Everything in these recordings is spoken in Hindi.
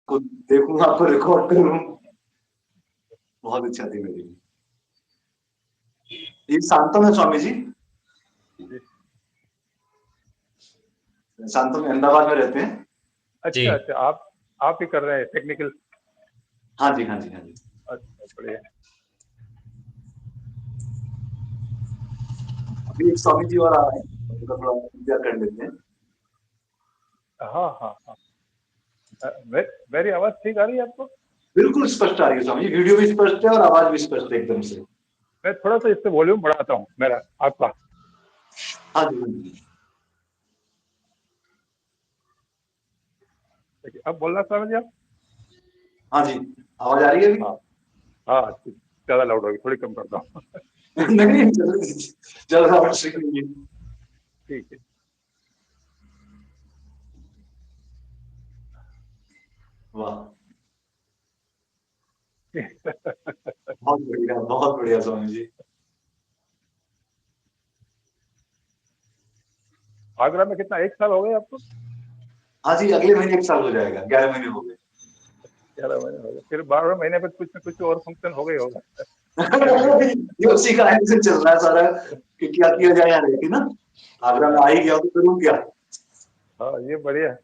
खुद देखूं, आपको रिकॉर्ड करूं। बहुत इच्छा थी मेरी। ये शांतम है स्वामी जी। शांतम अहमदाबाद में रहते हैं। अच्छा अच्छा, आप ही कर रहे हैं टेक्निकल? हाँ जी, हाँ जी, हाँ जी। अच्छा, बढ़िया। अभी एक स्वामी जी और आ रहे हैं, उनका थोड़ा इंतजार कर लेते हैं। हाँ हाँ हाँ। मेरी आवाज ठीक आ रही है आपको? बिल्कुल स्पष्ट आ रही है स्वामी जी, वीडियो भी स्पष्ट है और आवाज भी स्पष्ट है एकदम से। मैं थोड़ा सा इससे वॉल्यूम बढ़ाता हूँ मेरा, आपका। हाँ जी, हाँ जी। अब बोलना स्वामी जी आप। हाँ जी, आवाज आ रही है अभी? हाँ हाँ, ज्यादा लाउड होगी, थोड़ी कम करता हूँ। नहीं, ज्यादा आवश्यक नहीं है। ठीक है। वाह, बहुत बढ़िया स्वामी जी। आगरा में कितना, 1 साल हो गए आपको? हाँ जी, अगले महीने 1 साल हो जाएगा, 11 महीने हो गए। 11 महीने हो गए, फिर 12वें महीने पे कुछ न कुछ और फंक्शन हो गए होगा। ये उसी का से चल रहा है सारा कि क्या किया जाए या नहीं ना। आगरा में आ ही गया तो करूँ क्या। हाँ, ये बढ़िया है।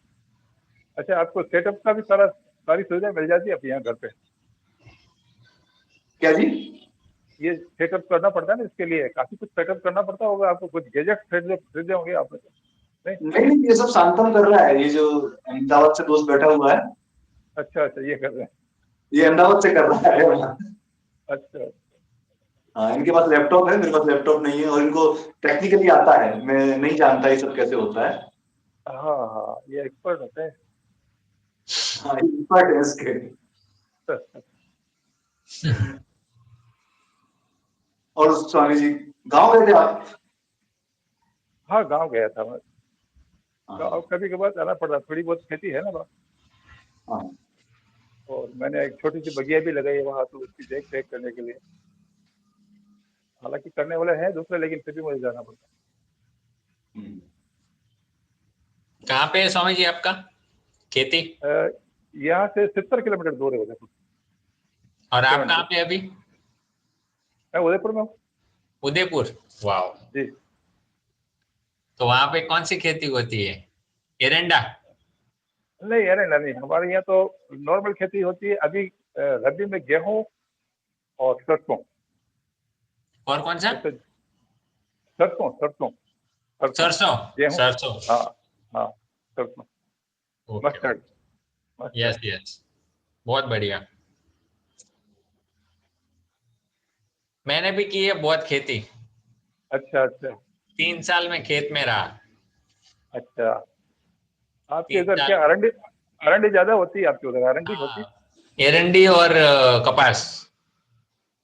अच्छा, आपको सेटअप का भी सारी सुविधा मिल जाती है आप यहाँ घर पे? क्या जी? ये सेटअप करना पड़ता है ना, इसके लिए काफी कुछ सेटअप करना पड़ता होगा आपको, कुछ गैजेट खरीदे होंगे आपने तो? नहीं? नहीं नहीं, ये सब शांतम कर रहा है, ये जो अहमदाबाद से दोस्त बैठा हुआ है। अच्छा अच्छा, ये कर रहे हैं। ये अहमदाबाद से कर रहा है। अच्छा। हाँ, इनके पास लैपटॉप है, मेरे पास लैपटॉप नहीं है, और इनको टेक्निकली आता है, मैं नहीं जानता ये सब कैसे होता है। हाँ हाँ, ये एक्सपर्ट होते हैं। हाँ, एक्सपर्ट है इसके। और स्वामी जी, गाँव गए थे आप? हाँ, गांव गया था मैं। गाँव हाँ कभी कभार जाना पड़ता, थोड़ी बहुत खेती है ना वहाँ। हाँ। और मैंने एक छोटी सी बगिया भी लगाई है वहाँ, तो उसकी देख रेख करने के लिए। हालांकि करने वाले हैं दूसरे, लेकिन फिर भी मुझे जाना पड़ता कहाँ पे है स्वामी जी आपका खेती? है। यहाँ से 70 किलोमीटर दूर है उदयपुर। और आप 70। कहाँ पे अभी? मैं उदयपुर में हूँ। उदयपुर, वाह। जी। तो वहां पे कौन सी खेती होती है? एरंडा? नहीं, अरे नहीं, हमारे यहाँ तो नॉर्मल खेती होती है अभी। रबी में गेहूं और सरसों। और कौन सा? जैसे सरसों सरसों सरसों। सरसों। गेहूं। सरसों। हाँ हाँ, सरसों। Okay mustard. Okay. Mustard. Yes yes, बहुत बढ़िया। मैंने भी की है बहुत खेती। अच्छा अच्छा 3 साल में खेत में रहा। अच्छा। आपके तीन इधर साल क्या अरंडी? अरंडी ज्यादा होती है आपके उधर? अरंडी होती है? हाँ, एरंडी और कपास।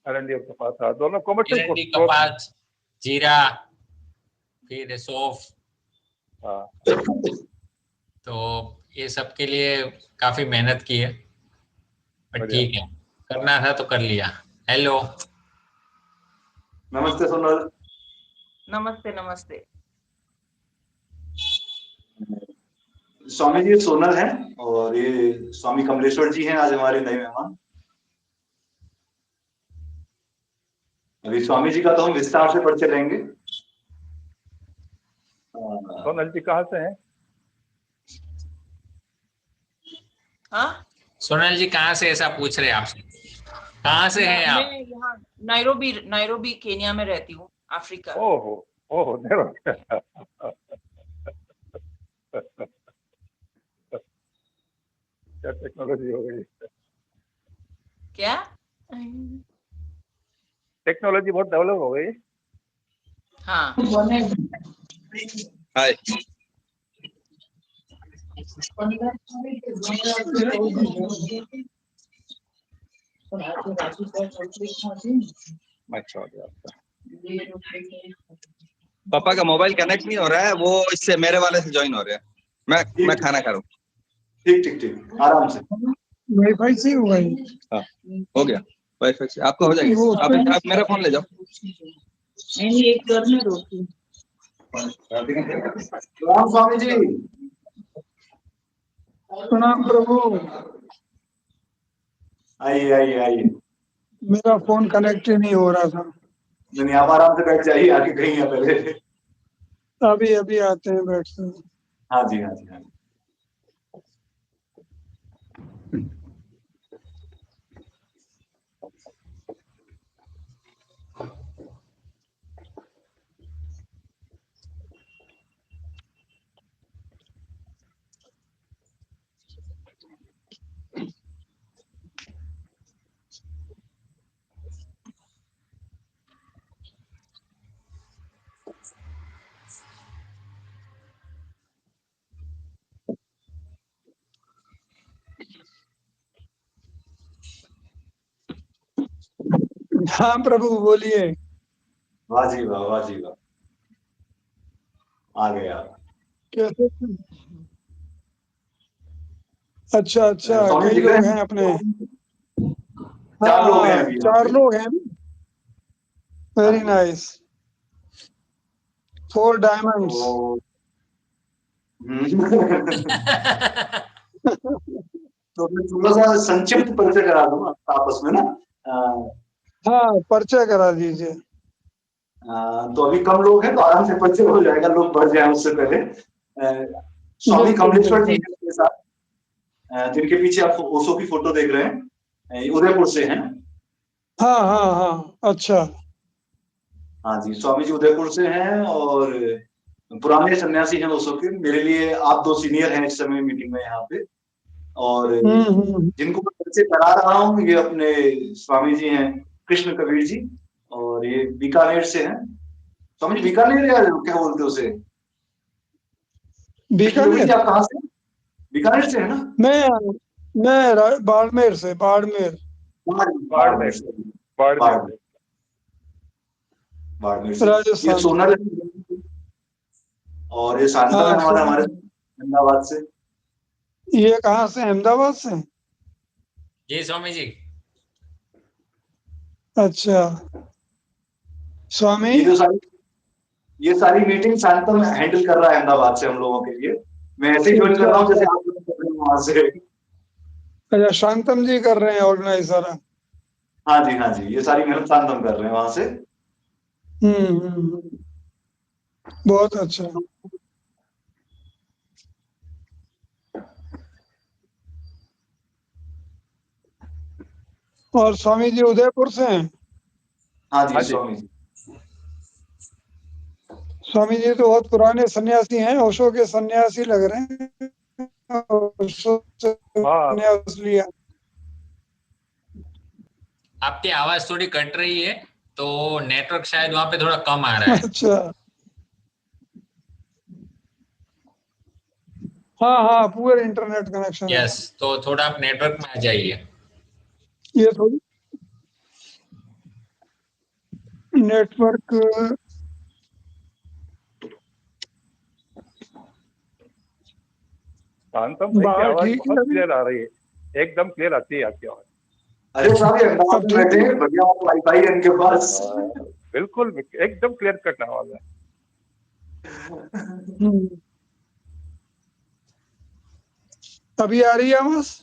अरंडी और कपास, हाँ, दोनों कमर्शियल एरंडी, क्रॉप है। कपास, जीरा, फिर सौंफ। हाँ। तो ये सब के लिए काफी मेहनत की है, पर बढ़िया। ठीक है, करना था तो कर लिया। हेलो। नमस्ते सोनल। नमस्ते नमस्ते। स्वामी जी सोनल हैं, और ये स्वामी कमलेश्वर जी हैं आज हमारे नए मेहमान। अभी स्वामी जी का तो हम विस्तार से पढ़ते रहेंगे। सोनल जी कहाँ से हैं? हाँ, सोनल जी कहाँ से, ऐसा पूछ रहे हैं आपसे? कहाँ से हैं मैं आप? यहाँ नायरोबी नायरोबी केन्या में रहती हूँ, अफ्रीका। ओहो। ओहो, नेरो। क्या टेक्नोलॉजी हो गई! क्या? टेक्नोलॉजी बहुत डेवलप हो गई। हाँ। हाय। पापा का मोबाइल कनेक्ट नहीं हो रहा है, वो इससे मेरे वाले से ज्वाइन हो रहे हैं। मैं खाना खा रहा हूँ। ठीक ठीक ठीक, आराम से। वाईफाई से हुआ है। हाँ, हो गया वाईफाई से। आपका हो जाएगा, आप मेरा फोन ले जाओ। नहीं, एक घर में रोटी। राम स्वामी जी। प्रणाम प्रभु। आइए आइए आइए। मेरा फोन कनेक्ट ही नहीं हो रहा था। नहीं आप आराम से बैठ जाइए, आके कहीं है पहले। अभी अभी आते हैं बैठते हैं। हाँ जी हाँ जी हाँ जी। हाँ प्रभु बोलिए। वाह जी वाह, वाह जी वाह। आ गए आप। कैसे? अच्छा अच्छा, स्वामी कई दिख रहे लोग हैं अपने। हैं? हाँ 4 लोग हैं हाँ, अभी यहाँ 4 पे। लोग हैं। हाँ वेरी जी। नाइस। 4 डायमंड्स। तो तो मैं थोड़ा सा संक्षिप्त परिचय करा दूं आपस में ना। हाँ, परिचय करा दीजिए। तो अभी कम लोग हैं तो आराम से परिचय हो जाएगा, लोग बढ़ जाए उससे पहले। स्वामी बिल्कुल कमलेश्वर जी बिल्कुल। हैं मेरे साथ, जिनके पीछे आप ओशो की फोटो देख रहे हैं, उदयपुर से हैं। हाँ हाँ हाँ, अच्छा। हाँ जी, स्वामी जी उदयपुर से हैं और पुराने सन्यासी हैं ओशो के। मेरे लिए आप 2 सीनियर हैं इस समय मीटिंग में यहाँ पे। और हम्म। जिनको मैं परिचय करा रहा हूँ ये अपने स्वामी जी हैं, कृष्ण कबीर जी, और ये बीकानेर से हैं। स्वामी जी बीकानेर या क्या बोलते हैं उसे? कृष्ण कबीर जी बीकानेर। आप कहाँ से हैं? बीकानेर से है ना? बाड़मेर से, बाड़मेर। बाड़मेर से। बाड़मेर बाड़मेर से। बाड़मेर से। ये राजस्थान। सोनल, और ये शांतम है हाँ हमारे हमारे अहमदाबाद से। ये कहाँ से? अहमदाबाद से। जी स्वामी जी। अच्छा। स्वामी। ये सारी मीटिंग शांतम हैंडल कर रहा है अहमदाबाद से हम लोगों के लिए। मैं ऐसे ही ज्वाइन कर अच्छा रहा हूँ अच्छा जैसे आप लोग कर रहे हो वहां से। अच्छा, शांतम जी कर रहे हैं ऑर्गेनाइज सारा। हाँ जी हाँ जी, ये सारी मेहनत शांतम कर रहे हैं वहां से। हम्म। बहुत अच्छा। और स्वामी जी उदयपुर से हैं। हाँ जी हाँ जी। स्वामी जी। स्वामी जी तो बहुत पुराने सन्यासी हैं, ओशो के सन्यासी लग रहे हैं। ओशो से हाँ सन्यास लिया। आपकी आवाज थोड़ी कट रही है, तो नेटवर्क शायद वहां पे थोड़ा कम आ रहा है। अच्छा। हाँ हाँ, पुअर इंटरनेट कनेक्शन है। यस, तो थोड़ा आप नेटवर्क में आ जाइए। ये थोड़ी नेटवर्क। शांतम भाई की बाहर आवाज ठीक है बहुत अभी? क्लियर आ रही है, एकदम क्लियर आती है आपकी आवाज। अरे साहब ये अहमदाबाद अब में ठीक बैठे है? हैं, बढ़िया वाईफाई है इनके पास। बिल्कुल एकदम क्लियर कट आवाज है। हम्म। अभी आ रही है आवाज?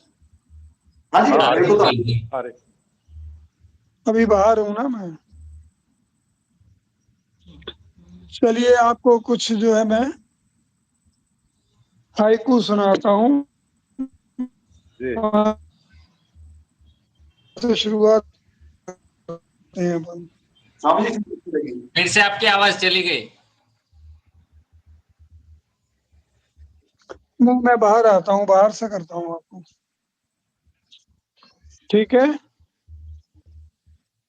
हाँ जी हाँ आ हाँ मेरे रही जी को तो जी जी। आ रही। अभी बाहर हूं ना मैं। चलिए आपको कुछ जो है मैं हाइकू सुनाता हूँ। जी वहाँ से शुरुआत करते हैं अपन। स्वामी जी की लगी। फिर से आपकी आवाज चली गई। मैं बाहर आता हूँ, बाहर से करता हूँ आपको। ठीक है?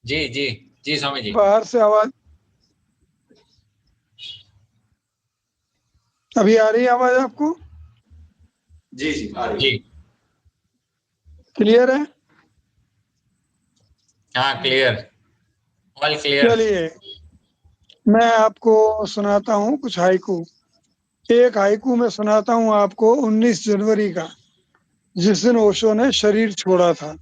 जी जी जी स्वामी जी। बाहर से आवाज अभी आ रही है आवाज आपको? जी जी आ रही जी है। क्लियर है? हाँ, क्लियर, ऑल क्लियर। चलिए मैं आपको सुनाता हूँ कुछ हाइकू। एक हाइकू में सुनाता हूँ आपको 19 जनवरी का, जिस दिन ओशो ने शरीर छोड़ा था।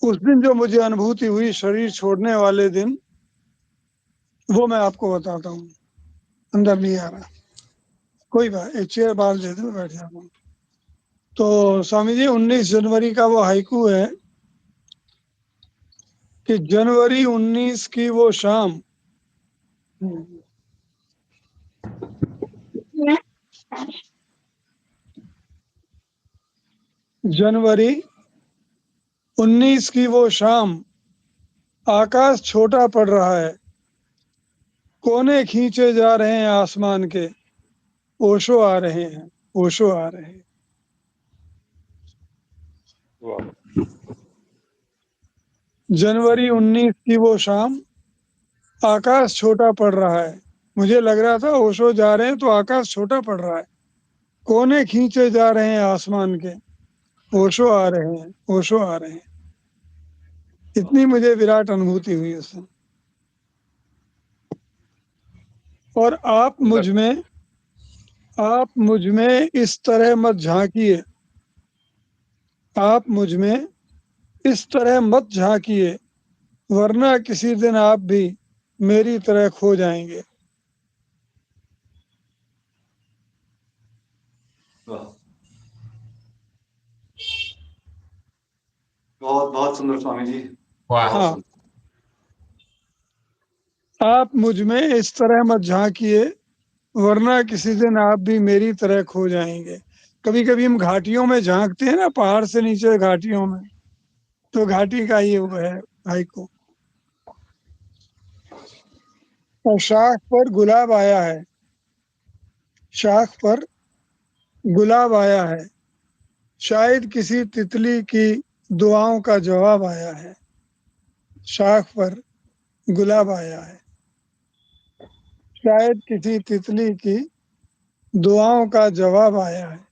उस दिन जो मुझे अनुभूति हुई शरीर छोड़ने वाले दिन, वो मैं आपको बताता हूँ। अंदर नहीं आ रहा, कोई बात, एक चेयर बाहर दे दो, बैठ जाता हूँ। तो स्वामी जी 19 जनवरी का वो हाइकू है कि जनवरी 19 की वो शाम जनवरी 19 की वो शाम आकाश छोटा पड़ रहा है, कोने खींचे जा रहे हैं आसमान के, ओशो आ रहे हैं, ओशो आ रहे हैं। वाह, जनवरी 19 की वो शाम आकाश छोटा पड़ रहा है, मुझे लग रहा था ओशो जा रहे हैं तो आकाश छोटा पड़ रहा है, कोने खींचे जा रहे हैं आसमान के, ओशो आ रहे हैं, ओशो आ रहे हैं। इतनी मुझे विराट अनुभूति हुई उस समय। और आप मुझ में इस तरह मत झांकिए, आप मुझ में इस तरह मत झांकिए, वरना किसी दिन आप भी मेरी तरह खो जाएंगे। वाह, बहुत बहुत सुंदर स्वामी जी, वाह बहुत हाँ, सुंदर। आप मुझ में इस तरह मत झांकिए, वरना किसी दिन आप भी मेरी तरह खो जाएंगे। कभी कभी हम घाटियों में झांकते हैं ना, पहाड़ से नीचे घाटियों में, तो घाटी का ये वो है हाइकू। और शाख पर गुलाब आया है, शाख पर गुलाब आया है, शायद किसी तितली की दुआओं का जवाब आया है। शाख पर गुलाब आया है, शायद किसी तितली की दुआओं का जवाब आया है।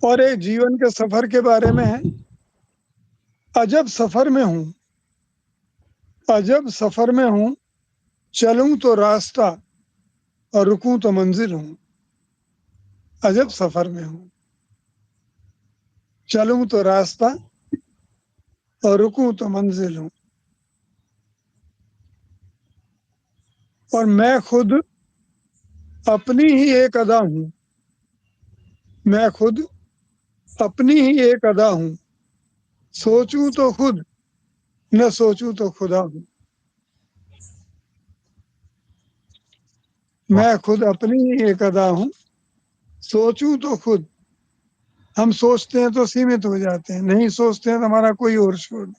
और एक जीवन के सफर के बारे में है, अजब सफर में हूं, अजब सफर में हूं, चलूं तो रास्ता और रुकूं तो मंजिल हूं। अजब सफर में हूं, चलूं तो रास्ता और रुकूं तो मंजिल हूं। और मैं खुद अपनी ही एक अदा हूं, मैं खुद अपनी ही एक अदा हूं, सोचूं तो खुद न सोचूं तो खुदा हूं। मैं खुद अपनी ही एक अदा हूं, सोचूं तो खुद। हम सोचते हैं तो सीमित हो जाते हैं, नहीं सोचते हैं तो हमारा कोई और छोड़ नहीं।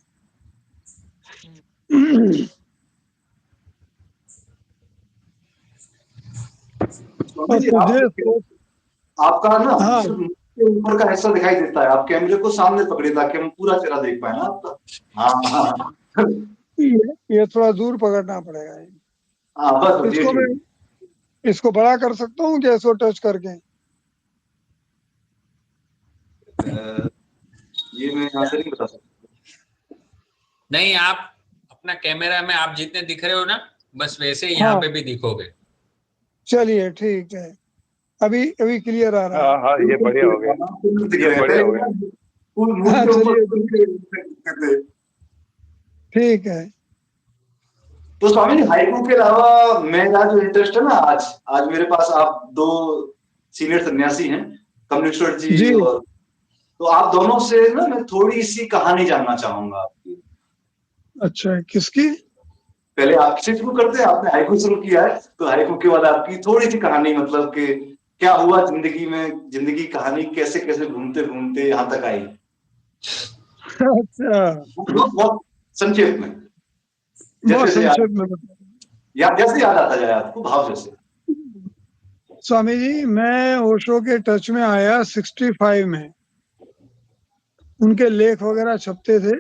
स्वामी और जी, तुझे सोच, आपका ना हाँ, सिर्फ मुंह के ऊपर का हिस्सा दिखाई देता है। आप कैमरे को सामने पकड़े ताकि हम पूरा चेहरा देख पाए ना आपका। हाँ हाँ ये थोड़ा दूर पकड़ना पड़ेगा। हाँ, बस बस ये इसको मैं ठीक इसको बड़ा कर सकता हूँ क्या, इसको टच करके? है। ये मैं यहाँ से नहीं बता सकता। नहीं, आप अपना कैमरा में आप जितने दिख रहे हो ना, बस वैसे ही यहाँ हाँ, पे भी दिखोगे। चलिए ठीक है, अभी अभी क्लियर आ रहा है। हाँ हाँ, ये बढ़िया हो गया, बिल्कुल दिख ये रहे हैं। बढ़िया पहले हो गया। फूल मुंह हाँ के ऊपर चलिए, फूल के करते। ठीक है। तो स्वामी जी, हाइकू के अलावा मेरा जो इंटरेस्ट है ना, आज आज मेरे पास आप दो सीनियर सन्यासी हैं, कमलेश्वर जी, जी, और तो आप दोनों से ना मैं थोड़ी सी कहानी जानना चाहूंगा आपकी। अच्छा, किसकी? पहले आपसे शुरू करते हैं, आपने हाइकू शुरू किया है तो हाइकू के बाद आपकी थोड़ी सी कहानी, मतलब कि क्या हुआ जिंदगी में, जिंदगी कहानी कैसे कैसे घूमते घूमते यहाँ तक आई। अच्छा, बहुत बहुत संक्षेप में, बहुत जैसे से याद, संक्षेप में बता। जैसे याद आता जाए आपको, भाव जैसे। स्वामी जी, मैं ओशो के टच में आया 65 में। उनके लेख वगैरह छपते थे,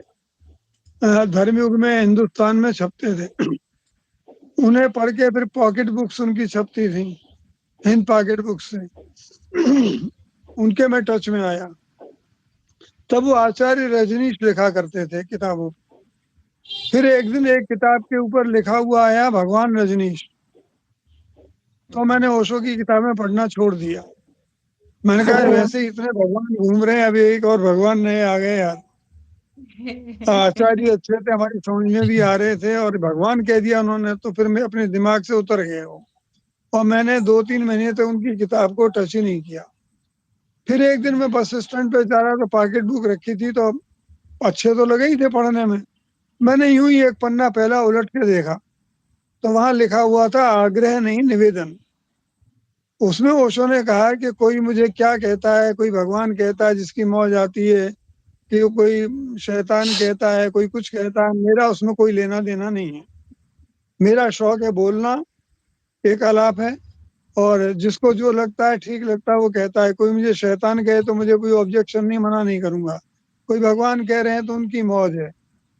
धर्मयुग में हिंदुस्तान में छपते थे। उन्हें पढ़ के फिर पॉकेट बुक्स उनकी छपती थी, हिंद पॉकेट बुक्स से। उनके मैं टच में आया। तब वो आचार्य रजनीश लिखा करते थे किताबों। फिर एक दिन एक किताब के ऊपर लिखा हुआ आया भगवान रजनीश, तो मैंने ओशो की किताबें पढ़ना छोड़ दिया। मैंने कहा वैसे ही इतने भगवान घूम रहे हैं, अभी एक और भगवान नए आ गए यार। आचार्य अच्छे थे, हमारी समझ में भी आ रहे थे, और भगवान कह दिया उन्होंने तो फिर मैं अपने दिमाग से उतर गए वो। और मैंने 2-3 महीने तक उनकी किताब को टच ही नहीं किया। फिर एक दिन मैं बस स्टैंड पे जा रहा था, पॉकेट बुक रखी थी, तो अच्छे तो लगे ही थे पढ़ने में। मैंने यूं ही एक पन्ना पहला उलट के देखा, तो वहां लिखा हुआ था आग्रह नहीं निवेदन। उसमें ओशो ने कहा कि कोई मुझे क्या कहता है, कोई भगवान कहता है जिसकी मौज आती है, कि कोई शैतान कहता है, कोई कुछ कहता है, मेरा उसमें कोई लेना देना नहीं है। मेरा शौक है बोलना, एक आलाप है, और जिसको जो लगता है ठीक लगता है वो कहता है। कोई मुझे शैतान कहे तो मुझे कोई ऑब्जेक्शन नहीं, मना नहीं करूंगा। कोई भगवान कह रहे हैं तो उनकी मौज है,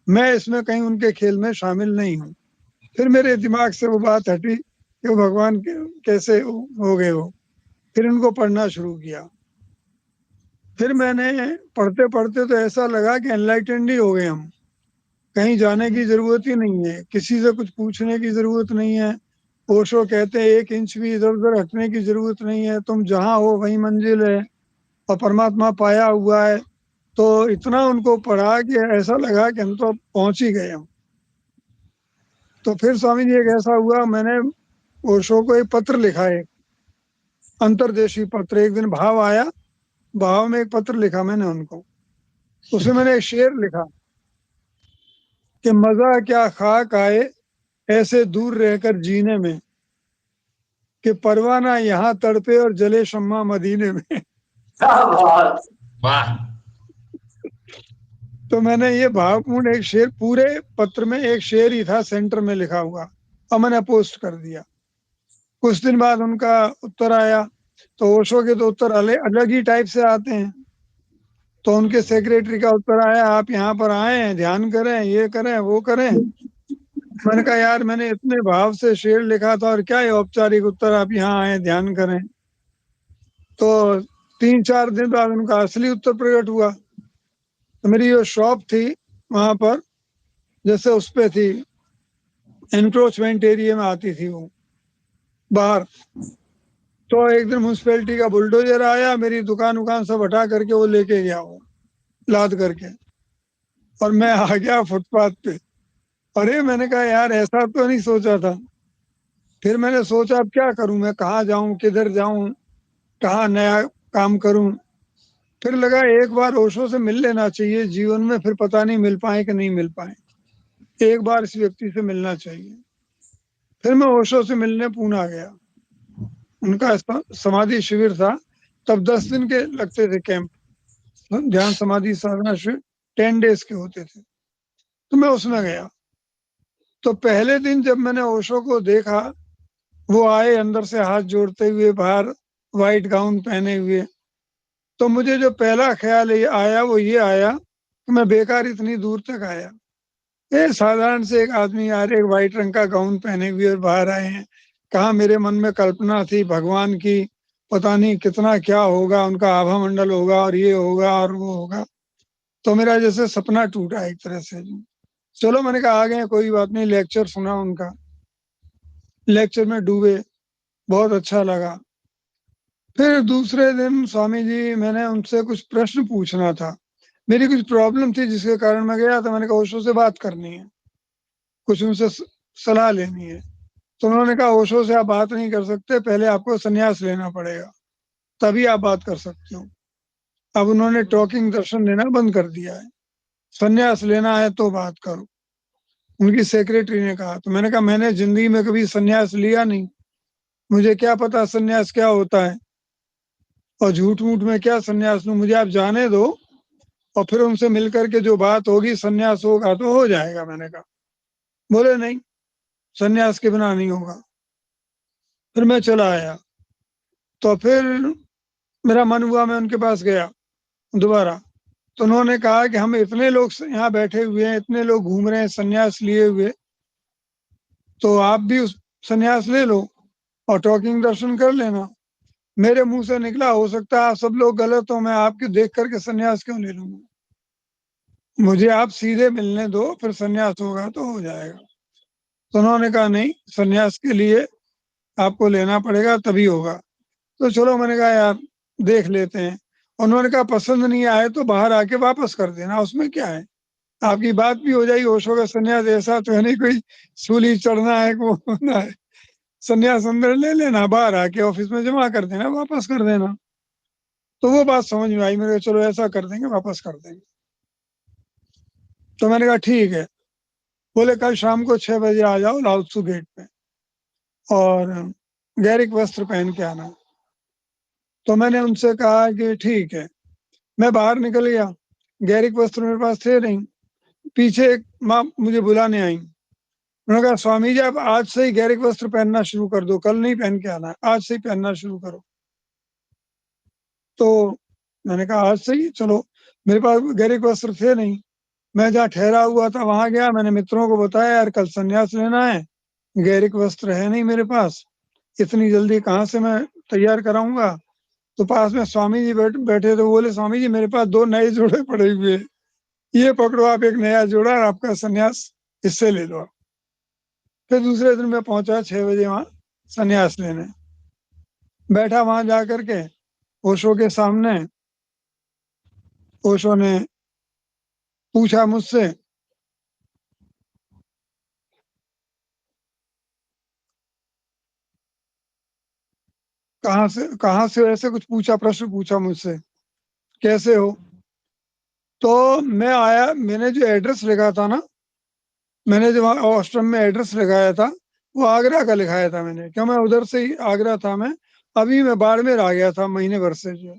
मैं इसमें कहीं उनके खेल में शामिल नहीं हूँ। फिर मेरे दिमाग से वो बात हटी कि वो भगवान कैसे हो गए वो। फिर उनको पढ़ना शुरू किया। फिर मैंने पढ़ते पढ़ते तो ऐसा लगा कि एनलाइटेंड ही हो गए हम। कहीं जाने की जरूरत ही नहीं है, किसी से कुछ पूछने की जरूरत नहीं है। ओशो कहते हैं 1 इंच भी इधर उधर हटने की जरूरत नहीं है, तुम जहां हो वही मंजिल है, और परमात्मा पाया हुआ है। तो इतना उनको पढ़ा कि ऐसा लगा कि हम तो पहुंच ही गए हम। तो फिर स्वामी जी एक ऐसा हुआ, मैंने ओशो को एक पत्र लिखा है, अंतर्देशीय पत्र। एक दिन भाव आया, भाव में एक पत्र लिखा मैंने उनको। उसमें मैंने एक शेर लिखा कि मजा क्या खाक आए ऐसे दूर रहकर जीने में, कि परवाना यहाँ तड़पे और जले शम्मा मदीने में। क्या बात। वाह। तो मैंने ये भावपूर्ण एक शेर, पूरे पत्र में एक शेर ही था सेंटर में लिखा हुआ, और मैंने पोस्ट कर दिया। कुछ दिन बाद उनका उत्तर आया, तो ओशो के तो उत्तर अलग ही टाइप से आते हैं। तो उनके सेक्रेटरी का उत्तर आया, आप यहाँ पर आए हैं, ध्यान करें, ये करें, वो करें। मैंने कहा यार, मैंने इतने भाव से शेर लिखा था, और क्या है औपचारिक उत्तर, आप यहाँ आए ध्यान करें। तो 3-4 दिन बाद उनका असली उत्तर प्रकट हुआ। तो मेरी जो शॉप थी वहां पर, जैसे उस पे थी, एनक्रोचमेंट एरिया में आती थी वो बाहर। तो एक दिन म्यूनसिपैलिटी का बुलडोजर आया, मेरी दुकान उकान सब हटा करके वो लेके गया, वो लाद करके, और मैं आ गया फुटपाथ पे। अरे मैंने कहा यार, ऐसा तो नहीं सोचा था। फिर मैंने सोचा अब क्या करूं, मैं कहाँ जाऊं, किधर जाऊं, कहाँ नया काम करूं। फिर लगा एक बार ओशो से मिल लेना चाहिए जीवन में, फिर पता नहीं मिल पाए कि नहीं मिल पाए। एक बार इस व्यक्ति से मिलना चाहिए। फिर मैं ओशो से मिलने पूना गया। उनका समाधि शिविर था, तब 10 दिन के लगते थे कैंप, ध्यान समाधि साधना शिविर 10 डेज के होते थे। तो मैं उसमें गया। तो पहले दिन जब मैंने ओशो को देखा, वो आए अंदर से हाथ जोड़ते हुए, बाहर व्हाइट गाउन पहने हुए। तो मुझे जो पहला ख्याल आया वो ये आया कि मैं बेकार इतनी दूर तक आया। ये साधारण से एक आदमी यार, एक व्हाइट रंग का गाउन पहने हुए और बाहर आए हैं। कहाँ मेरे मन में कल्पना थी भगवान की, पता नहीं कितना क्या होगा, उनका आभा मंडल होगा, और ये होगा और वो होगा। तो मेरा जैसे सपना टूटा एक तरह से। चलो मैंने कहा आ गए, कोई बात नहीं। लेक्चर सुना उनका, लेक्चर में डूबे, बहुत अच्छा लगा। फिर दूसरे दिन स्वामी जी, मैंने उनसे कुछ प्रश्न पूछना था, मेरी कुछ प्रॉब्लम थी जिसके कारण मैं गया था। मैंने कहा ओशो से बात करनी है, कुछ उनसे सलाह लेनी है। तो उन्होंने कहा ओशो से आप बात नहीं कर सकते, पहले आपको संन्यास लेना पड़ेगा, तभी आप बात कर सकते हो। अब उन्होंने टॉकिंग दर्शन देना बंद कर दिया है, संन्यास लेना है तो बात करो, उनकी सेक्रेटरी ने कहा। तो मैंने कहा मैंने जिंदगी में कभी संन्यास लिया नहीं, मुझे क्या पता संन्यास क्या होता है, और झूठ मूठ में क्या संन्यास लूं, मुझे आप जाने दो, और फिर उनसे मिलकर के जो बात होगी, संन्यास होगा तो हो जाएगा। मैंने कहा, बोले नहीं, संन्यास के बिना नहीं होगा। फिर मैं चला आया। तो फिर मेरा मन हुआ, मैं उनके पास गया दोबारा। तो उन्होंने कहा कि हम इतने लोग यहाँ बैठे हुए हैं, इतने लोग घूम रहे हैं संन्यास लिए हुए, तो आप भी उस संन्यास ले लो और टॉकिंग दर्शन कर लेना। मेरे मुंह से निकला, हो सकता है आप सब लोग गलत हो, मैं आपको देख करके संन्यास क्यों ले लूंगा, मुझे आप सीधे मिलने दो, फिर संन्यास होगा तो हो जाएगा। तो उन्होंने कहा नहीं, संन्यास के लिए आपको लेना पड़ेगा, तभी होगा। तो चलो मैंने कहा यार देख लेते हैं। उन्होंने कहा पसंद नहीं आए तो बाहर आके वापस कर देना, उसमें क्या है, आपकी बात भी हो जाएगी। ओशो का संन्यास ऐसा तो है नहीं कोई सूली चढ़ना है, वो होना है। संन्यास अंदर ले लेना, बाहर आके ऑफिस में जमा कर देना, वापस कर देना। तो वो बात समझ में आई मेरे को, चलो ऐसा कर देंगे, वापस कर देंगे। तो मैंने कहा ठीक है। बोले कल शाम को 6 बजे आ जाओ लाउत्सु गेट पे और गैरिक वस्त्र पहन के आना। तो मैंने उनसे कहा कि ठीक है। मैं बाहर निकल गया, गैरिक वस्त्र मेरे पास थे नहीं। पीछे एक माँ मुझे बुलाने आई। उन्होंने कहा स्वामी जी आप आज से ही गैरिक वस्त्र पहनना शुरू कर दो, कल नहीं पहन के आना, आज से ही पहनना शुरू करो। तो मैंने कहा आज से ही, चलो। मेरे पास गैरिक वस्त्र थे नहीं। मैं जहाँ ठहरा हुआ था वहां गया, मैंने मित्रों को बताया यार कल संन्यास लेना है, गैरिक वस्त्र है नहीं मेरे पास, इतनी जल्दी कहाँ से मैं तैयार कराऊंगा। तो पास में स्वामी जी बैठे थे, बोले स्वामी जी मेरे पास 2 नए जोड़े पड़े हुए, ये पकड़ो आप, एक नया जोड़ा और आपका संन्यास इससे ले लो। फिर दूसरे दिन मैं पहुंचा 6 बजे वहां संन्यास लेने। बैठा वहां जा करके ओशो के सामने। ओशो ने पूछा मुझसे कहाँ से ऐसे कुछ पूछा, प्रश्न पूछा मुझसे, कैसे हो। तो मैं आया, मैंने जो एड्रेस लिखा था ना, मैंने जो वहाँ आश्रम में एड्रेस लगाया था वो आगरा का लिखाया था मैंने, क्या मैं उधर से ही आगरा था। मैं अभी मैं बाड़मेर आ गया था महीने भर से जो,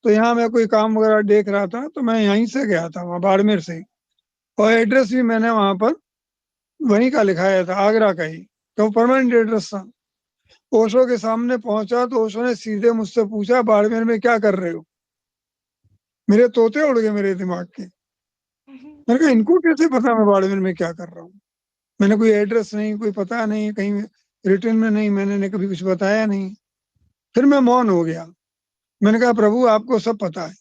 तो यहाँ मैं कोई काम वगैरह देख रहा था, तो मैं यहीं से गया था वहाँ बाड़मेर से ही। और एड्रेस भी मैंने वहां पर वहीं का लिखाया था, आगरा का ही, तो परमानेंट एड्रेस था। ओशो के सामने पहुंचा तो ओशो ने सीधे मुझसे पूछा बाड़मेर में क्या कर रहे हो। मेरे तोते उड़ गए मेरे दिमाग के। मैंने कहा इनको कैसे पता मैं बाड़मेर में क्या कर रहा हूँ। मैंने कोई एड्रेस नहीं, कोई पता नहीं, कहीं रिटर्न में नहीं, मैंने कभी कुछ बताया नहीं। फिर मैं मौन हो गया। मैंने कहा प्रभु आपको सब पता है।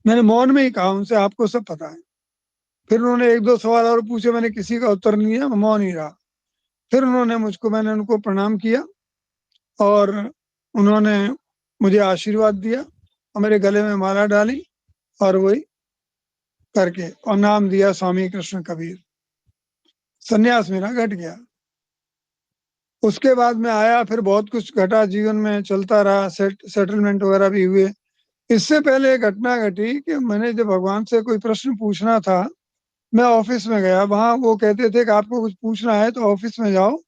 मैंने मौन में ही कहा उनसे आपको सब पता है। फिर उन्होंने 1-2 सवाल और पूछे, मैंने किसी का उत्तर नहीं दिया, मैं मौन ही रहा। फिर मैंने उनको प्रणाम किया और उन्होंने मुझे आशीर्वाद दिया और मेरे गले में माला डाली और वही करके और नाम दिया स्वामी कृष्ण कबीर। संन्यास मेरा घट गया। उसके बाद में आया, फिर बहुत कुछ घटा जीवन में, चलता रहा, सेटलमेंट वगैरह भी हुए। इससे पहले एक घटना घटी कि मैंने जब भगवान से कोई प्रश्न पूछना था, मैं ऑफिस में गया, वहां वो कहते थे कि आपको कुछ पूछना है तो ऑफिस में जाओ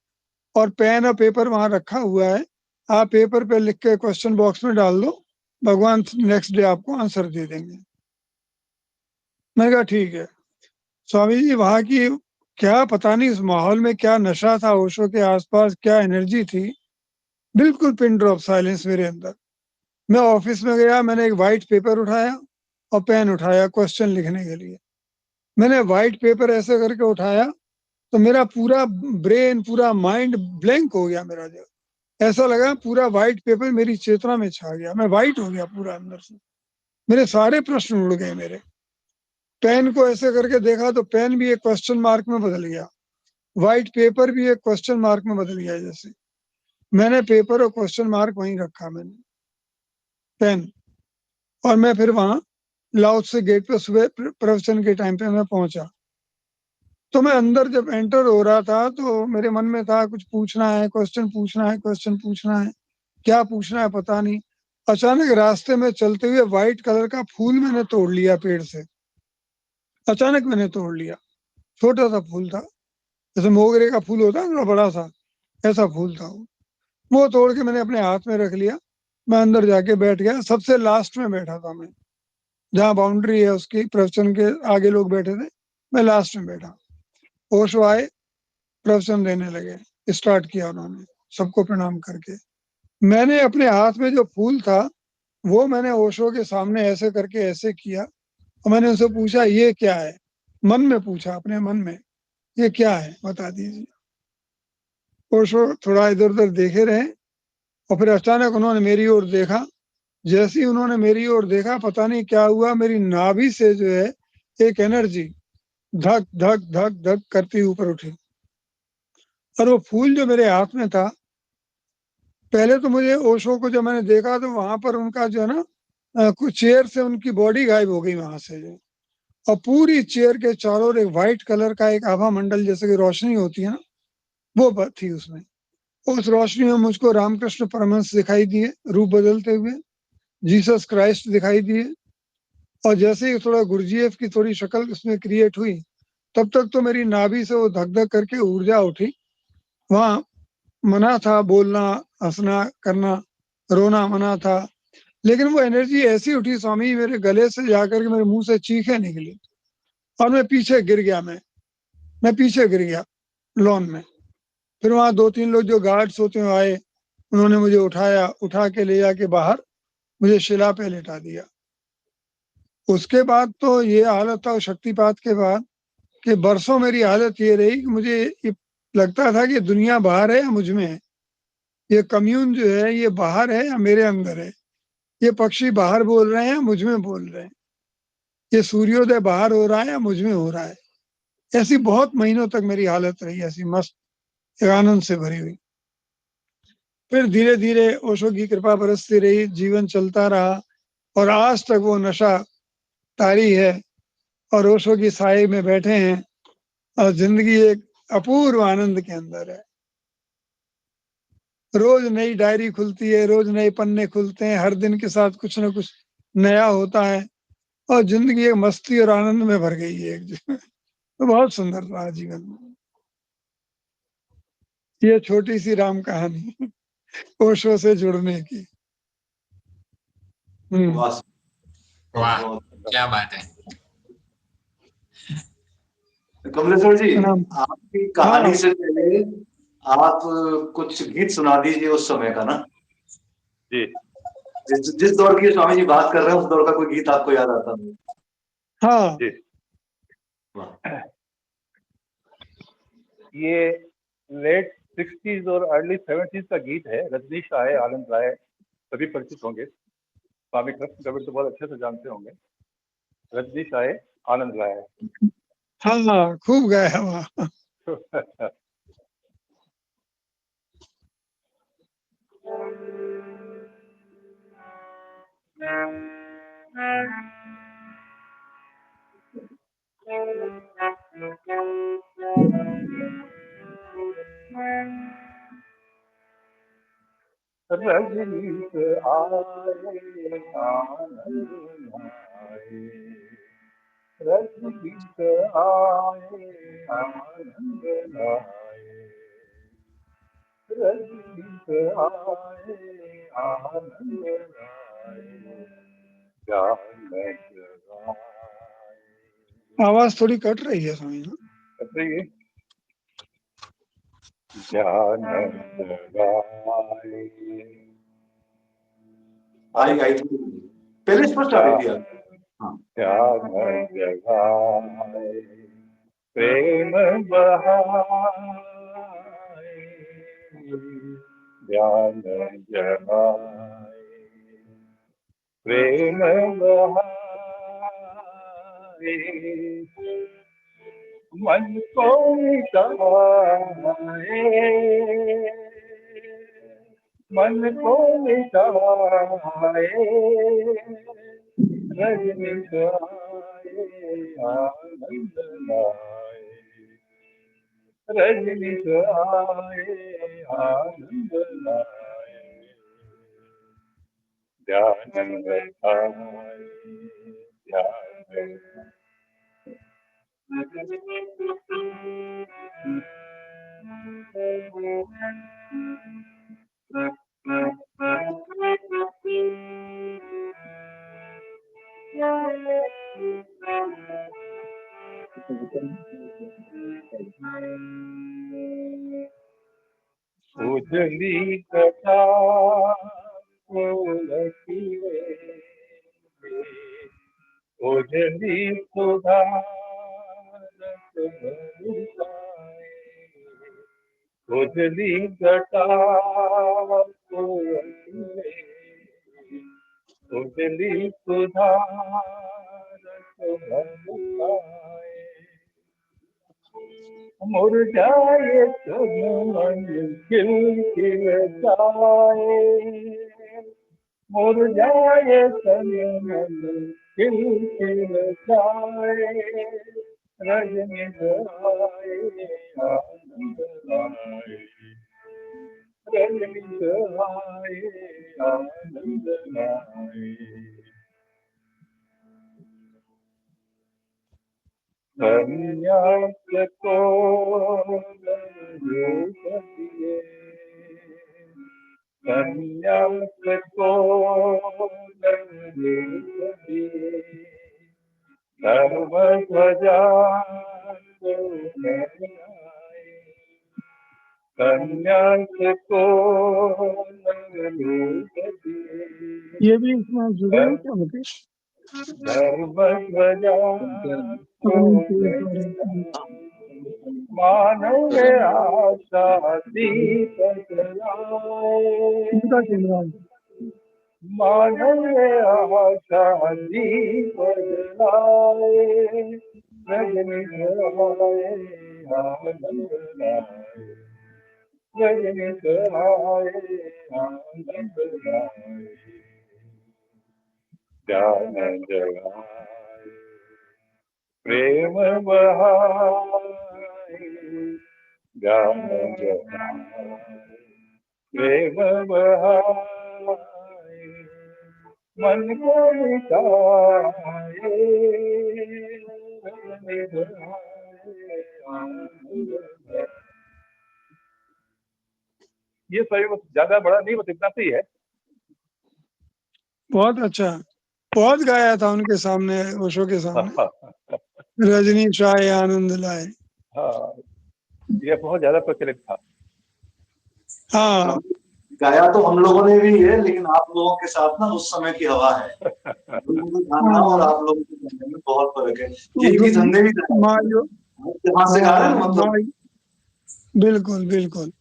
और पेन और पेपर वहां रखा हुआ है, आप पेपर पे लिख के क्वेश्चन बॉक्स में डाल दो, भगवान नेक्स्ट डे आपको आंसर दे देंगे। मैंने कहा ठीक है। स्वामी जी वहां की क्या पता नहीं उस माहौल में क्या नशा था, ओशो के आसपास क्या एनर्जी थी, बिल्कुल पिन ड्रॉप साइलेंस मेरे अंदर। मैं ऑफिस में गया, मैंने एक व्हाइट पेपर उठाया और पेन उठाया क्वेश्चन लिखने के लिए। मैंने व्हाइट पेपर ऐसे करके उठाया तो मेरा पूरा ब्रेन, पूरा माइंड ब्लैंक हो गया मेरा। जो ऐसा लगा पूरा व्हाइट पेपर मेरी चेतना में छा गया, मैं व्हाइट हो गया पूरा अंदर से, मेरे सारे प्रश्न उड़ गए मेरे। पेन को ऐसे करके देखा तो पेन भी एक क्वेश्चन मार्क में बदल गया, व्हाइट पेपर भी एक क्वेश्चन मार्क में बदल गया। जैसे मैंने पेपर और क्वेश्चन मार्क वहीं रखा, मैंने पेन, और मैं फिर वहां लाउस से गेट पे सुबह प्रवचन के टाइम पे मैं पहुंचा। तो मैं अंदर जब एंटर हो रहा था तो मेरे मन में था कुछ पूछना है, क्वेश्चन पूछना है, क्वेश्चन पूछना है, क्या पूछना है पता नहीं। अचानक रास्ते में चलते हुए व्हाइट कलर का फूल मैंने तोड़ लिया पेड़ से, अचानक मैंने तोड़ लिया। छोटा सा फूल था, जैसे मोगरे का फूल होता है ना बड़ा सा, ऐसा फूल था वो तोड़ के मैंने अपने हाथ में रख लिया। मैं अंदर जाके बैठ गया, सबसे लास्ट में बैठा था मैं, जहाँ बाउंड्री है उसकी, प्रवचन के आगे लोग बैठे थे, मैं लास्ट में बैठा। ओशो आए, प्रवचन देने लगे, स्टार्ट किया उन्होंने सबको प्रणाम करके। मैंने अपने हाथ में जो फूल था वो मैंने ओशो के सामने ऐसे करके ऐसे किया और मैंने उनसे पूछा ये क्या है, मन में पूछा अपने मन में, ये क्या है बता दीजिए। ओशो थोड़ा इधर उधर देखे रहे और फिर अचानक उन्होंने मेरी ओर देखा। जैसे ही उन्होंने मेरी ओर देखा पता नहीं क्या हुआ, मेरी नाभि से जो है एक एनर्जी धक धक धक धक करती ऊपर उठी और वो फूल जो मेरे हाथ में था, पहले तो मुझे ओशो को जब मैंने देखा तो वहां पर उनका जो है ना कुछ चेयर से उनकी बॉडी गायब हो गई वहां से जो, और पूरी चेयर के चारों ओर एक व्हाइट कलर का एक आभा मंडल जैसे कि रोशनी होती है ना, वो थी उसमें। उस रोशनी में मुझको रामकृष्ण परमहंस दिखाई दिए रूप बदलते हुए। जीसस क्राइस्ट दिखाई दिए। और जैसे ही थोड़ा गुरुजीएफ की थोड़ी शक्ल उसमें क्रिएट हुई, तब तक तो मेरी नाभि से वो धक धक करके ऊर्जा उठी। वहाँ मना था बोलना, हंसना, करना, रोना मना था, लेकिन वो एनर्जी ऐसी उठी स्वामी, मेरे गले से जाकर के मेरे मुंह से चीखें निकली और मैं पीछे गिर गया। मैं पीछे गिर गया लॉन में। फिर वहाँ 2-3 लोग जो गार्ड्स होते हुए आए, उन्होंने मुझे उठाया, उठा के ले जाके बाहर मुझे शिला पे लेटा दिया। उसके बाद तो ये हालत था शक्तिपात के बाद कि बरसों मेरी हालत ये रही कि मुझे ये लगता था कि दुनिया बाहर है या मुझ में है, ये कम्यून जो है ये बाहर है या मेरे अंदर है, ये पक्षी बाहर बोल रहे हैं या मुझ में बोल रहे हैं, ये सूर्योदय बाहर हो रहा है या मुझ में हो रहा है। ऐसी बहुत महीनों तक मेरी हालत रही ऐसी मस्त आनंद से भरी हुई। फिर धीरे धीरे ओशो की कृपा बरसती रही, जीवन चलता रहा और आज तक वो नशा तारी है और ओशो की साए में बैठे हैं और जिंदगी एक अपूर्व आनंद के अंदर है। रोज नई डायरी खुलती है, रोज नए पन्ने खुलते हैं, हर दिन के साथ कुछ ना कुछ नया होता है और जिंदगी एक मस्ती और आनंद में भर गई है। तो बहुत सुंदर रहा जीवन में। ये छोटी सी राम कहानी ओशो से जुड़ने की। वाह, वाह, बहुत क्या बात है। कमलेश्वर जी, प्रणाम। आपकी हाँ कहानी से पहले आप कुछ गीत सुना दीजिए उस समय का ना, जी जिस दौर की स्वामी जी बात कर रहे हैं उस दौर का कोई गीत आपको याद आता है? हाँ। जी। वाह, ये लेट 60s और अर्ली 70s का गीत है। रजनीश राय, आनंद राय सभी परिचित होंगे, स्वामी कृष्ण कबीर तो बहुत अच्छे से जानते होंगे। रजनीश राय, आनंद राय। हाँ खूब गाया वहाँ। रजनीश आए आनंद आए, रजनीश आए आनंद आए, रजनीश आए आनंद आए, ज्ञान जगाए। आवाज थोड़ी कट रही है स्वामी ना। बताइए। ज्ञान जगाए, आई आई थी पहले स्पष्ट आ रही थी यार। हाँ, ज्ञान जगाए, प्रेम बहाए, ज्ञान जगाए, प्रेम बहाए, मन को मिटाए, मन को मिटाए, रजनीश आए आनंद लाए, रजनीश आए आनंद लाए, ध्यान रखाए, ध्यान उजली कथा उजली सुधा उजली घटा उजली सुधा मुरझाए सब मन खिल खिल जाए, मुरझाए सब मन खिल खिल जाए, रजनीश आए आनंद लाए, रजनीश आए आनंद लाए, संन्यास को रूप दिए, संन्यास को रूप दिए, सर्वध्वजा को लहराए, संन्यास को रूप दिए, ये भी इसमें जुड़े हैं क्या मुकेश? सर्वध्वजा को लहराए, मानव आशा दीप जलाए, इनका कैमरा मानव आशा दीप जलाए, रजनीश आए आनंद लाए, रजनीश आए आनंद लाए, ज्ञान जगाए प्रेम बहाए, ज्ञान जगाए प्रेम बहाए, मन को मिटाए, ये सही बस ज्यादा बड़ा नहीं, बस इतना सही है। बहुत अच्छा, बहुत गाया था उनके सामने, ओशो के सामने, रजनीश आए आनंद लाए। हाँ, ये बहुत ज्यादा प्रचलित था। हाँ, गाया तो हम लोगों ने भी है, लेकिन आप लोगों के साथ ना उस समय की हवा है। हम लोगों के गाना और आप लोगों के गाने में बहुत फर्क है। ये कि धंधे भी मायो, जहाँ से गा रहे हैं ना, मतलब। बिल्कुल बिल्कुल।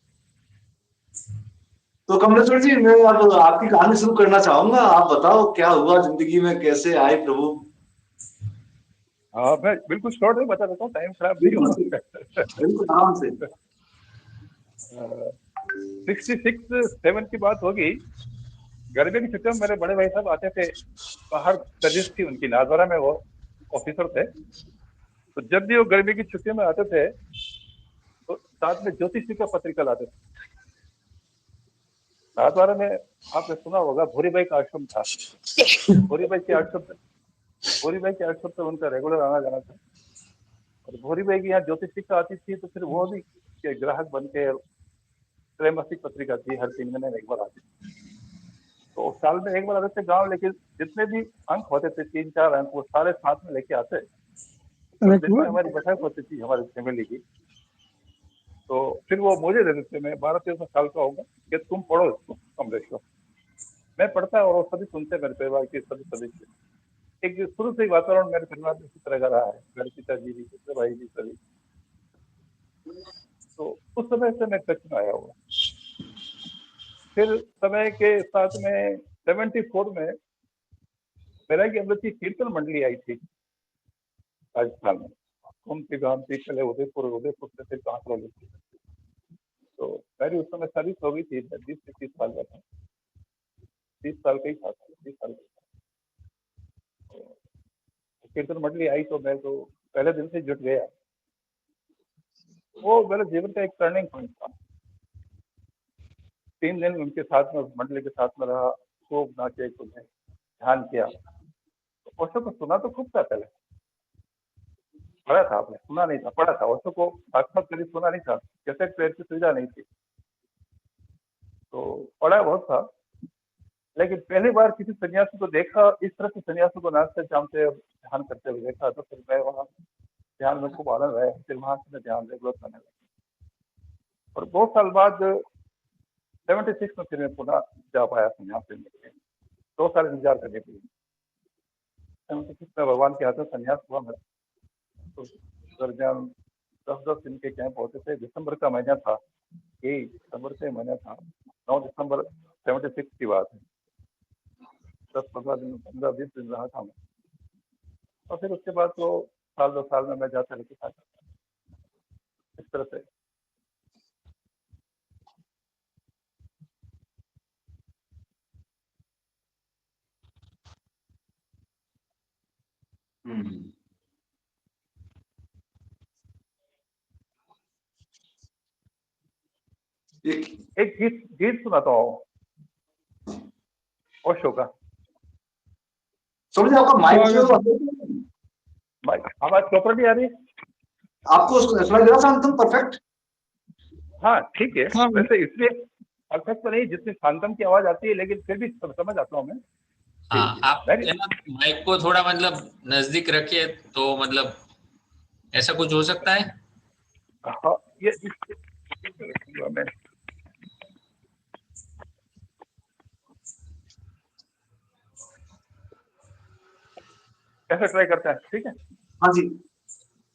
तो कमलेश्वर जी, मैं अब आपकी कहानी शुरू करना चाहूंगा। आप बताओ क्या हुआ जिंदगी में, कैसे आए प्रभु? हाँ, मैं बिल्कुल शॉर्ट में बता देता हूँ, टाइम खराब नहीं बिल्कुल होगा। बिल्कुल आराम से। 66 7 की बात होगी। गर्मी की छुट्टियों में मेरे बड़े भाई साहब आते थे, बाहर सर्विस थी उनकी, नाजरा में वो ऑफिसर थे। तो जब भी वो गर्मी की छुट्टियों में आते थे तो साथ में ज्योतिषी का पत्रिका लाते थे। नाजरा में आपने सुना होगा भूरी भाई का आश्रम था। भूरी भाई के आश्रम पे उनका रेगुलर आना जाना था। और भूरी भाई की यहाँ ज्योतिषी का आती थी, तो फिर वो भी के ग्राहक बन के त्रैमासिक पत्रिका थी, हर 3 महीने में एक बार आती थी। तो साल में एक बार आते थे गाँव, लेकिन जितने भी अंक होते थे 3-4 अंक, वो सारे साथ में लेके आते। उस दिन में हमारी बैठक होती थी हमारी फैमिली की। तो फिर वो मुझे दे देते, मैं 12-13 साल का होगा, कि तुम पढ़ो इसको कमलेश्वर। मैं पढ़ता और वो सभी सुनते, मेरे परिवार के सभी सदस्य। एक शुरू से ही वातावरण मेरे परिवार में इसी तरह का रहा है, मेरे पिताजी भी, दूसरे भाई भी, सभी। तो उस समय से मैं टच में आया हुआ। फिर समय के साथ में 74 में मेरा की अंदर की कीर्तन मंडली आई थी राजस्थान में। उनके गांव थी पहले उदयपुर से फिर कांकरोली थी। तो मेरी उस समय सर्विस हो गई थी, 20 से 30 साल का था, 30 साल का ही था, 30 साल का। तो कीर्तन मंडली आई तो मैं तो पहले दिन से जुट गया। वो मेरे जीवन का एक टर्निंग पॉइंट था। 3 दिन उनके साथ में, मंडली के साथ में रहा, खूब नाचे, कूदे, ध्यान किया। तो ओशो को सुना तो खूब था, पहले पढ़ा था, आपने सुना नहीं था, पढ़ा था। ओशो को साक्षात कभी सुना नहीं था, कैसेट प्लेयर की सुविधा नहीं थी, तो पढ़ा बहुत था। लेकिन पहली बार किसी सन्यासी को देखा, इस तरह से सन्यासी को नाचते जामते ध्यान करते हुए देखा, तो फिर मैं वहाँ ध्यान में खूब आनंद आया। फिर वहां से मैं ध्यान रेगुलर करने लगा। और 2 साल बाद 76 में फिर मैं पुनः जा पाया सन्यास लेने के लिए, 2 साल इंतजार करने के लिए। 76 में भगवान के हाथों सन्यास हुआ मेरा। तो दरमियान 10-10 दिन के कैंप होते थे। दिसंबर का महीना था, यही दिसंबर का महीना था, 9 दिसंबर 76 की बात है। 10-15 दिन, 15-20 दिन रहा था मैं। और फिर उसके बाद तो साल 2 साल में मैं जाता लेके था, इस तरह से। एक गीत गीत सुनाता हूँ ओशो का। समझे आपका माइक जो आवाज प्रॉपर नहीं आ रही? आपको सुनाई दे रहा था एकदम परफेक्ट? हाँ ठीक है, हाँ। वैसे इसलिए परफेक्ट तो नहीं जितनी शांतम की आवाज आती है, लेकिन फिर भी समझ आता हूँ मैं। हाँ, आप है ना माइक को थोड़ा मतलब नजदीक रखिए तो मतलब ऐसा कुछ हो सकता है। हाँ, ये मैं कैसे ट्राई करते हैं? ठीक है, हाँ जी,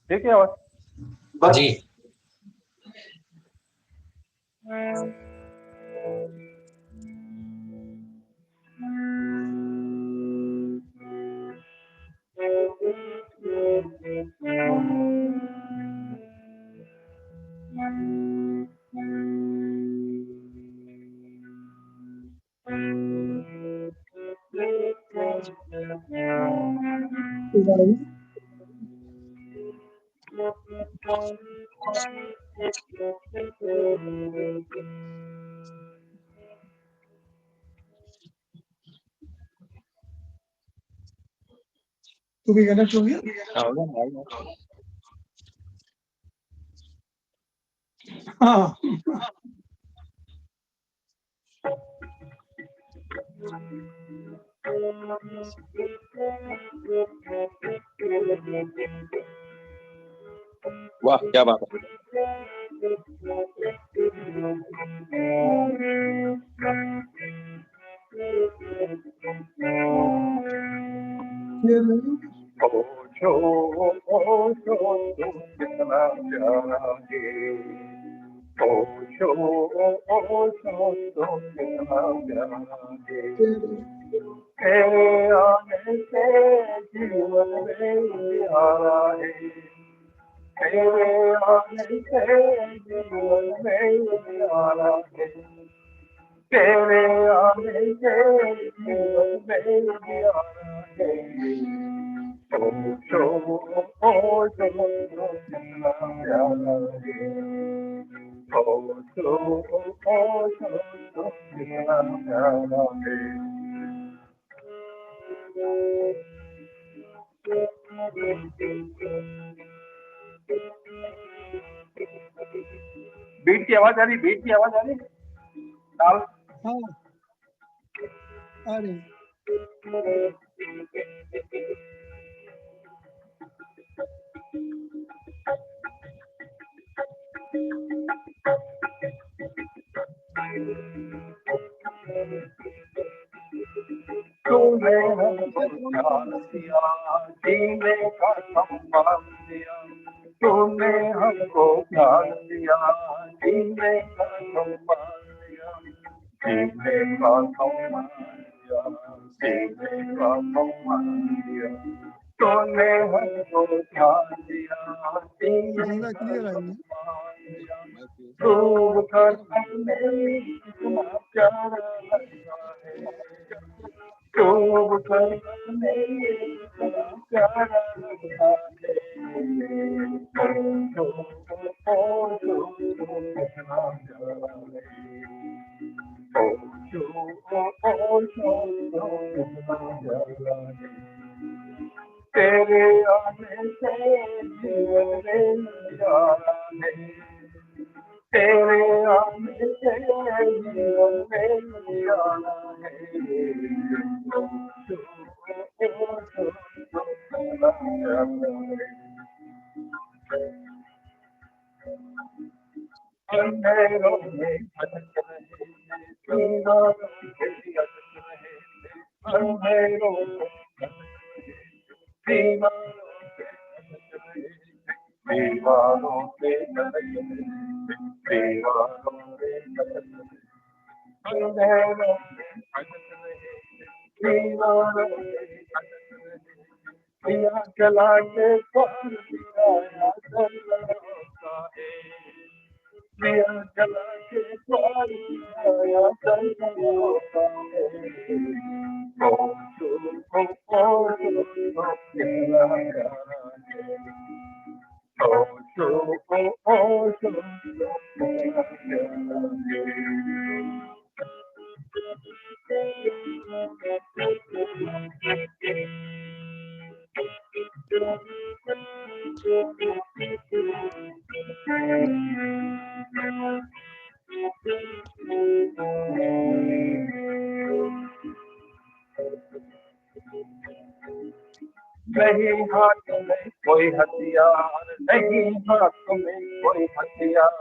ठीक है आवाज। बस जी तू भी कहना चाहिए? हाँ। वाह क्या बात है। ओशो ओशो तू कितना प्यारा है, ओशो ओशो तू कितना प्यारा है, तेरे आने से जीवन में आया है, तेरे आने से जीवन में आया है, तेरे आने से जीवन में आया है, ओशो ओशो तू कितना प्यारा है, ओशो ओशो तू कितना प्यारा है। बीट की आवाज आ रही, बीट की आवाज आ रही, ताल। हाँ, अरे तूने हमको ध्यान दिया, जीने का सम्मान दिया, तूने हमको ध्यान दिया, जीने का सम्मान दिया, जीने का सम्मान दिया, जीने का सम्मान दिया, तूने हमको ध्यान दिया, जीने आवाज का क्लियर आई है। सम्मान दिया, तू कर अपने इतना प्यारा लगता है, तू कर अपने इतना प्यारा लगता है, तू कितना प्यारा है, तेरे आने से जीवन में आया है, तेरे आने से जीवन में आया है। अंधेरों में भटक रहे, दीवारों के अटक रहे, अंधेरों में भटक रहे, दीवारों के अटक रहे, दीवारों के अटक रहे, दीवारों के अटक रहे, अंधेरों में भटक रहे, दीवारों के अटक रहे, दिया जला के पार दिखाया होता है, दिया जला के पार दिखाया होता है, कितना प्यारा है, कितना प्यारा है। नहीं हाथ में कोई हथियार, नहीं हाथ में कोई हथियार,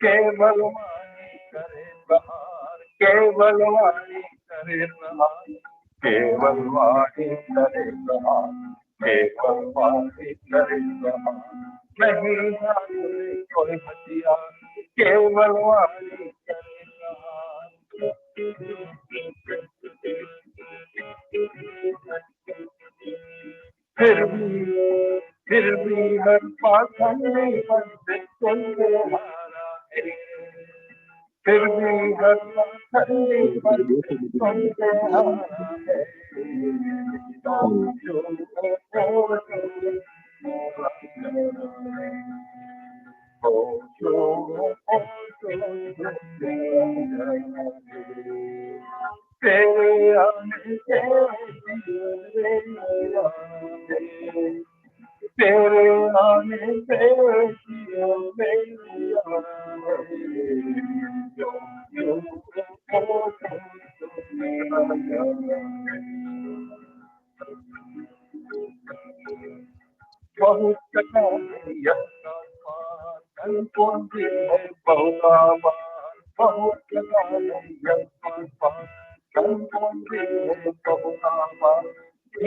केवल वाणी करे प्रहार, केवल वाणी करे प्रहार, केवल वाणी करे प्रहार, केवल वाणी करे प्रहार, नहीं हाथ में कोई हथियार, केवल वाणी करे प्रहार। फिर भी हर पाखंडी पर से चलते हारा है, फिर भी हर पाखंडी पर से चलते हारा है। तेरे आने से तेरे आने से बहुत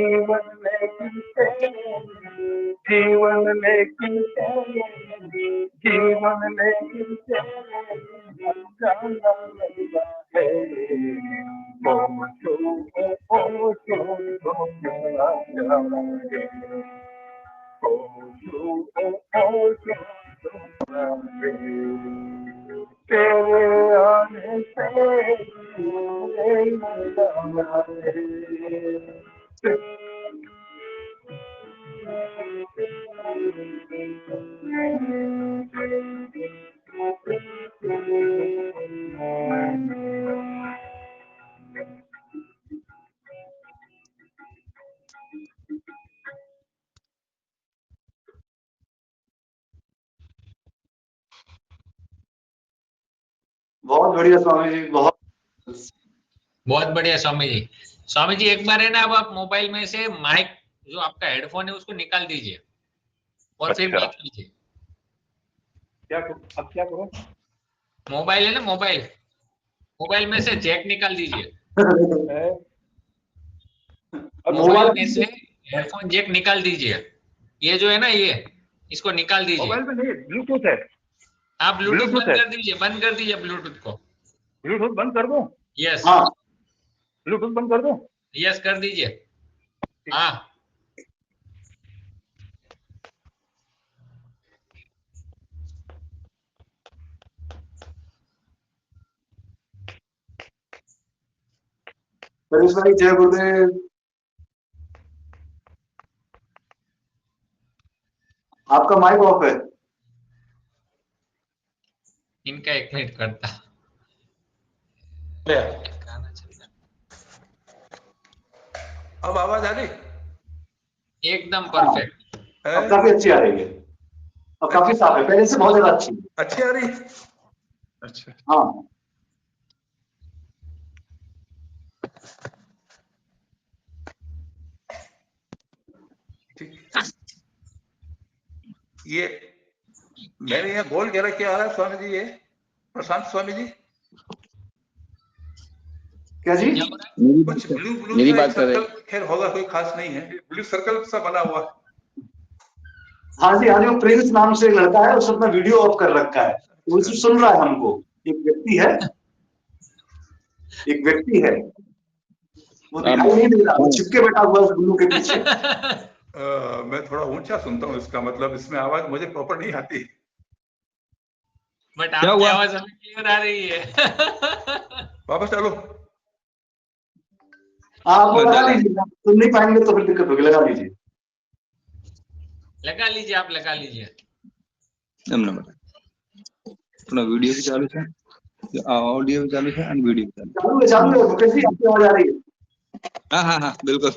जीवन लेकिन जीवन लेकिन जीवन लेकिन जाना लगता है। तेरे आने से बहुत बढ़िया स्वामी जी, बहुत बढ़िया स्वामी जी। स्वामी जी एक बार है ना, अब आप मोबाइल में से माइक जो आपका हेडफोन है उसको निकाल दीजिए और फिर अच्छा। बात कीजिए। क्या करूं? अब क्या करूं? मोबाइल है ना, मोबाइल में से जैक निकाल दीजिए। मोबाइल में से हेडफोन जैक निकाल दीजिए। ये जो है ना, ये इसको निकाल दीजिए। मोबाइल में नहीं, ब्लूटूथ है। आप ब्लूटूथ ब्लूटूथ बंद है। कर दीजिए, बंद कर दीजिए ब्लूटूथ को। ब्लूटूथ बंद कर दूं? यस। हाँ ब्लूटूथ बंद कर दूं? यस कर दीजिए। हाँ गणेश भाई, जय गुरुदेव। आपका माइक ऑफ है। इनका 1 मिनट करता। अब आवाज आ रही? एकदम हाँ, परफेक्ट। अब काफी अच्छी आ रही है, अब काफी साफ है, पहले से बहुत ज्यादा अच्छी है। अच्छी आ रही? अच्छा। हाँ ठीक। ये मेरे यहाँ गोल घेरा क्या आ रहा है स्वामी जी? ये प्रशांत स्वामी जी क्या जी? कुछ ब्लू ब्लू सा एक सर्कल, खैर होगा कोई खास नहीं है, ब्लू सर्कल सा बना हुआ। हाँ जी, हाँ जी, वो प्रिंस नाम से एक लड़का है, उसने अपना वीडियो ऑफ कर रखा है, वो सिर्फ सुन रहा है हमको। एक व्यक्ति है, एक व्यक्ति है, वो दिखाई नहीं दे रहा, वो छिपके बैठा हुआ है उस गुल्लू के पीछे। मैं थोड़ा ऊंचा सुनता हूँ, इसका मतलब इसमें आवाज मुझे प्रॉपर नहीं आती। बट आपकी आवाज हमें क्लियर आ रही है। वापस डालो। आप वो लगा लीजिए, सुन नहीं पाएंगे तो फिर दिक्कत होगी, लगा लीजिए। लगा लीजिए, आप लगा लीजिए। अपना वीडियो भी चालू है, ऑडियो भी चालू है, वीडियो भी चालू है, चालू है, मुकेश जी आपकी आवाज आ रही है। हाँ हाँ हाँ बिल्कुल।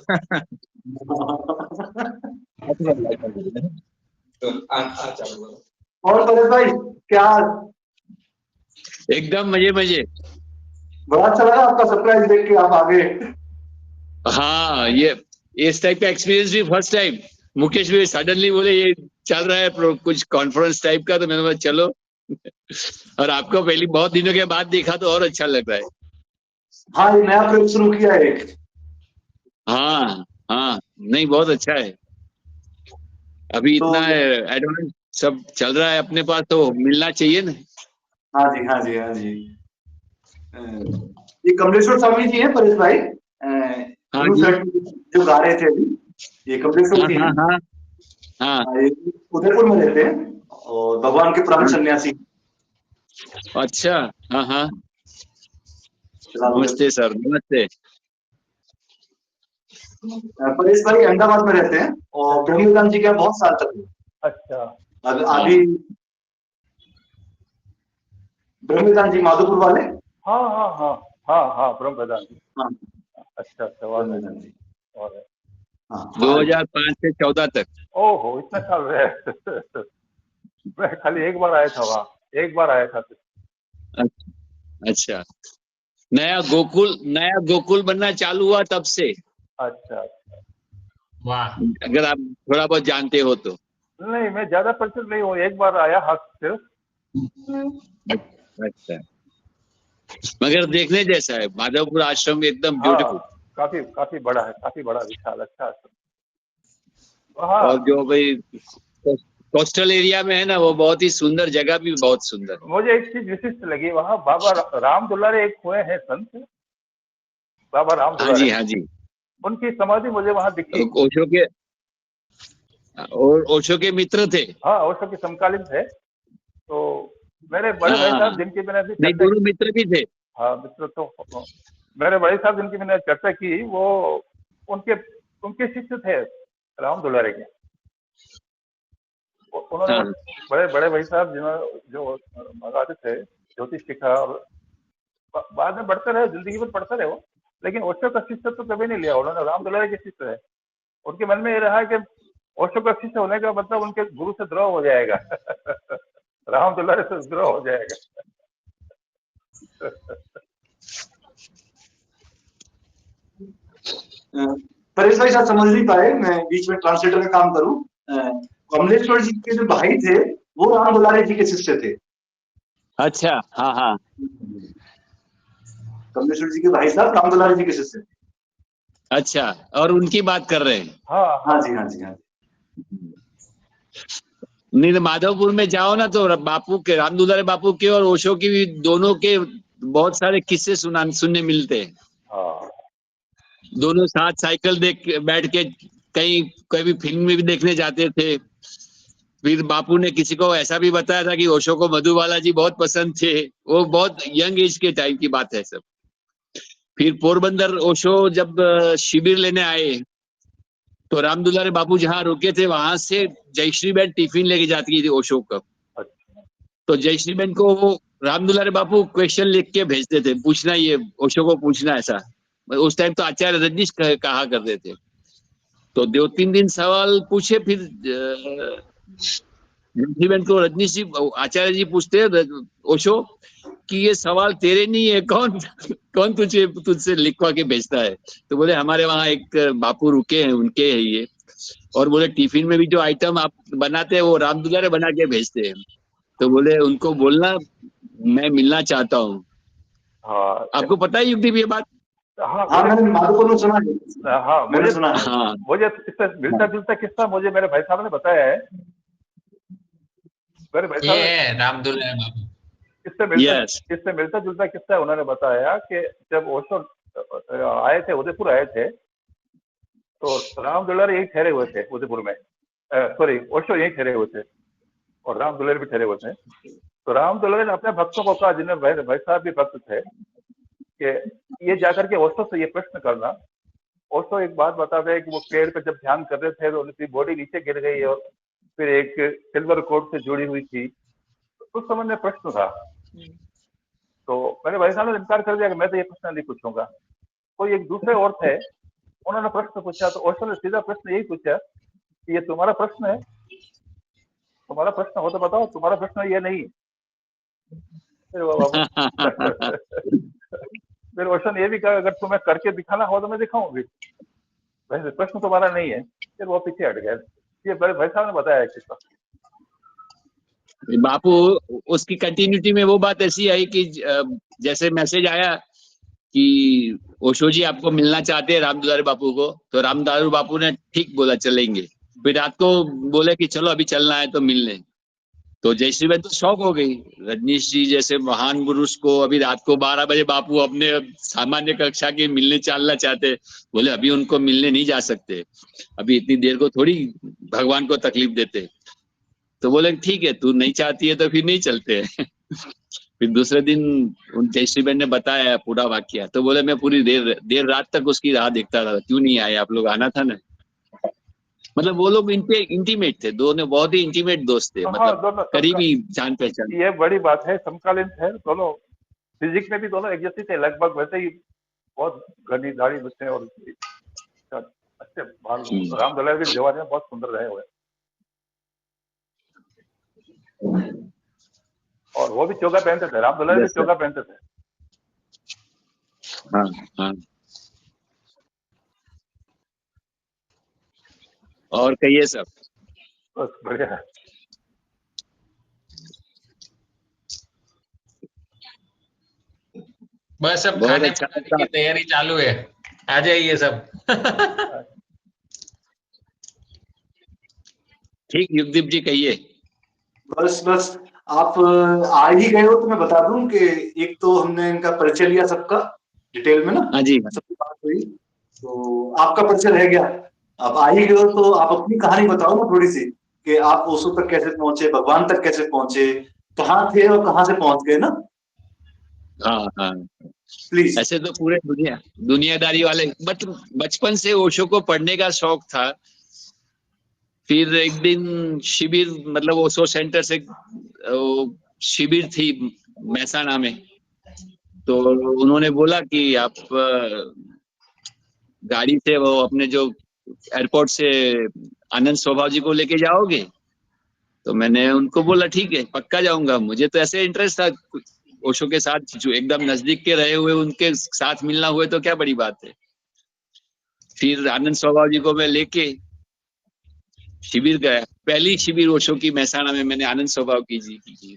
और परेश भाई क्या? एकदम मजे मजे। बड़ा अच्छा लगा आपका सरप्राइज देख के, आप आगे। हाँ, ये इस टाइप का एक्सपीरियंस भी फर्स्ट टाइम। मुकेश भी सडनली बोले ये चल रहा है कुछ कॉन्फ्रेंस टाइप का, तो मैंने बोला चलो। और आपको पहली बहुत दिनों के बाद देखा तो और अच्छा लग रहा है। हाँ, ये नया प्रयोग शुरू किया है एक। हाँ हाँ, नहीं बहुत अच्छा है। अभी तो इतना एडवांस सब चल रहा है अपने पास, तो मिलना चाहिए ना। हाँ जी, हाँ जी, हाँ जी। ये कमलेश्वर स्वामी जी हैं, परेश भाई, हाँ ब्लू जी। शर्ट में जो गा रहे थे अभी, ये कमलेश्वर हाँ जी हाँ हैं। हाँ हाँ ये उदयपुर में रहते हैं और भगवान के प्राण हाँ। सन्यासी। अच्छा। हाँ हाँ। फिलहाल नमस्ते सर, नमस्ते। परेश भाई अहमदाबाद में रहते हैं और ब्रह्मदान जी के यहाँ बहुत साल तक हुए। अच्छा। अभी ब्रह्मदान जी माधोपुर वाले। हाँ हाँ हाँ हाँ हाँ, ब्रह्म प्रधान जी। हाँ, अच्छा अच्छा, वहाँ है। ब्रह्मदान जी। और है। हाँ, बाहर ही। 2005 से 14 तक। ओहो, इतना साल रहे। मैं खाली एक बार आया था वहाँ, एक बार आया था। अच्छा, नया गोकुल बनना चालू हुआ तब से, अच्छा। वाह। अगर आप थोड़ा बहुत जानते हो तो। नहीं, मैं ज्यादा परिचित नहीं हूँ, एक बार आया हाथ सिर्फ। अच्छा, मगर देखने जैसा है माधवपुर आश्रम, एकदम हाँ, ब्यूटीफुल। काफी काफी बड़ा है, काफी बड़ा, विशाल, अच्छा है। हाँ, और जो भाई कोस्टल एरिया में है ना, वो बहुत ही सुंदर जगह भी बहुत सुंदर। मुझे एक चीज विशिष्ट लगी वहाँ, बाबा राम दुलारे एक हुए हैं संत, बाबा राम हाँ जी, दुलारे, हाँ जी। उनकी समाधि मुझे वहाँ दिखी। ओशो के, और ओशो के मित्र थे। हाँ, ओशो के समकालीन थे। तो मेरे बड़े भाई साहब हाँ, जिनकी मैंने अभी नहीं चर्चा दोनों की, मित्र भी थे। हाँ मित्र तो, मेरे बड़े साहब जिनकी मैंने चर्चा की, वो उनके उनके शिष्य थे राम दुलारे के। उन्होंने हाँ बड़े बड़े भाई साहब जिन्होंने जो मंगाते थे ज्योतिष शिक्षा, और बाद में बढ़ते रहे, जिंदगी भर पढ़ते रहे वो, लेकिन ओशो का शिष्य तो कभी नहीं लिया उन्होंने, राम दुलारे के शिष्य है। उनके मन में ये रहा कि ओशो का शिष्य होने का मतलब उनके गुरु से द्रोह हो जाएगा। राम दुलारे से द्रोह हो जाएगा। परेश भाई शायद समझ नहीं पाए, मैं बीच में ट्रांसलेटर का काम करूं। कमलेश्वर जी के जो भाई थे वो राम दुलारे जी के शिष्य थे। अच्छा। हाँ हाँ। कमलेश्वर जी के भाई साहब राम दुलारे जी के शिष्य थे। अच्छा, और उनकी बात कर रहे हैं। हाँ हाँ हाँ जी, हाँ जी, हाँ जी। नहीं तो माधवपुर में जाओ ना, तो बापू के, राम दुलारे बापू के और ओशो की भी, दोनों के बहुत सारे किस्से सुनने मिलते हैं। हाँ। दोनों साथ साइकिल देख बैठ के कहीं कभी फिल्म में भी देखने जाते थे। फिर बापू ने किसी को ऐसा भी बताया था कि ओशो को मधुबाला जी बहुत पसंद थे। वो बहुत यंग एज के टाइम की बात है सब। फिर पोरबंदर ओशो जब शिविर लेने आए, तो राम दुलारे बापू जहाँ रुके थे वहां से जयश्री बहन टिफिन लेके जाती थी ओशो का। अच्छा। तो जयश्री बहन को वो राम दुलारे बापू क्वेश्चन लिख के भेजते थे, पूछना ये ओशो को पूछना ऐसा। उस टाइम तो आचार्य रजनीश कहा करते थे। तो 2-3 दिन सवाल पूछे, फिर जयश्री बहन को रजनीश जी, आचार्य जी पूछते ओशो कि ये सवाल तेरे नहीं है, कौन कौन तुझसे लिखवा के भेजता है। तो बोले हमारे वहाँ एक बापू रुके हैं, उनके है ये। और बोले टिफिन में भी जो आइटम आप बनाते हैं वो राम दुलारे बना के भेजते हैं। तो बोले उनको बोलना मैं मिलना चाहता हूँ। हाँ आपको पता है युक्ति ये बात? हाँ, हाँ, मुझे, मैंने माधोपुर में सुना है। हाँ मैंने मुझे सुना है। हाँ मुझे इससे मिलता जुलता किस्सा मुझे मेरे भाई साहब ने बताया है। मेरे भाई ये साहब ने है राम दुलारे बापू। इससे मिलता यस। इससे मिलता जुलता किस्सा उन्होंने बताया कि जब ओशो आए थे, उदयपुर आए थे, तो राम दुलारे यही ठहरे हुए थे उदयपुर में। सॉरी, ओशो यही ठहरे हुए थे और राम दुलारे भी ठहरे हुए थे। तो राम दुलारे ने अपने भक्तों को कहा, जिन्हें भाई साहब भी भक्त थे, कि ये जाकर के ओशो से ये प्रश्न करना। ओशो एक बात बताते हैं कि वो पेड़ पे जब ध्यान कर रहे थे तो उनकी बॉडी नीचे गिर गई और फिर एक सिल्वर कोड से जुड़ी हुई थी। तो उस समय में प्रश्न था, तो मेरे भाई साहब ने इनकार कर दिया कि मैं तो ये प्रश्न नहीं पूछूंगा। कोई एक दूसरे और थे, उन्होंने प्रश्न पूछा, तो ओशो ने सीधा प्रश्न यही पूछा कि ये तुम्हारा प्रश्न है, तुम्हारा प्रश्न हो तो बताओ, तुम्हारा प्रश्न ये नहीं। फिर वो फिर ओशो ने ये भी कहा अगर तुम्हें करके दिखाना हो तो मैं दिखाऊं भी, वैसे प्रश्न तुम्हारा नहीं है। फिर वो पीछे हट गया। ये बड़े भाई साहब ने बताया किस्सा। बापू उसकी कंटिन्यूटी में वो बात ऐसी आई कि जैसे मैसेज आया कि ओशो जी आपको मिलना चाहते हैं रामदुलारी बापू को, तो रामदुलारी बापू ने ठीक बोला चलेंगे। फिर रात को बोले कि चलो अभी चलना है तो मिलने। तो जयश्री बहन तो शौक हो गई, रजनीश जी जैसे महान पुरुष को अभी रात को 12 बजे बापू अपने सामान्य कक्षा के मिलने चलना चाहते। बोले अभी उनको मिलने नहीं जा सकते, अभी इतनी देर को थोड़ी भगवान को तकलीफ देते। तो बोले ठीक है तू नहीं चाहती है तो फिर नहीं चलते। फिर दूसरे दिन उन जयश्री बहन ने बताया पूरा वाक्य, तो बोले मैं पूरी देर रात तक उसकी राह देखता था, क्यों नहीं आए आप लोग, आना था ना। मतलब वो लोग इनके इंटीमेट थे, दोनों बहुत ही इंटीमेट दोस्त थे, हाँ, मतलब दोनों करीबी जान पहचान। ये बड़ी बात है, समकालीन थे दोनों। फिजिक्स में भी दोनों एक जैसे थे लगभग, वैसे ही बहुत घनी दाढ़ी थे और अच्छे बाल। रामदुलारी भी जवानी में बहुत सुंदर रहे हुए, और वो भी चोगा पहनते थे, रामदुलारी भी चोगा पहनते थे। हाँ हाँ। और कहिए सब। बस बढ़िया है। बस अब बहुत खाने अच्छा बनाने लगता। की तैयारी चालू है, आ जाइए सब। ठीक युगदीप जी कहिए। बस बस आप आ ही गए हो तो मैं बता दूं कि एक तो हमने इनका परिचय लिया सबका डिटेल में ना, हाँ जी। सबकी बात हुई, तो आपका परिचय रह गया। आप आ ही गए हो तो आप अपनी कहानी बताओ ना थोड़ी सी, कि आप ओशो तक कैसे पहुंचे, भगवान तक कैसे पहुंचे, कहाँ थे और कहाँ से पहुंच गए ना, हाँ हाँ। प्लीज। ऐसे तो पूरे दुनियादारी वाले, बचपन से ओशो को पढ़ने का शौक था। फिर एक दिन शिविर, मतलब ओशो सेंटर से शिविर थी महसाणा में, तो उन्होंने बोला कि आप गाड़ी से वो अपने जो एयरपोर्ट से आनंद स्वभाव जी को लेके जाओगे। तो मैंने उनको बोला ठीक है पक्का जाऊंगा, मुझे तो ऐसे इंटरेस्ट था ओशो के साथ, जो एकदम नजदीक के रहे हुए उनके साथ मिलना हुए तो क्या बड़ी बात है। फिर आनंद स्वभाव जी को मैं लेके शिविर गया, पहली शिविर ओशो की महसाणा में मैंने आनंद स्वभाव की जी की।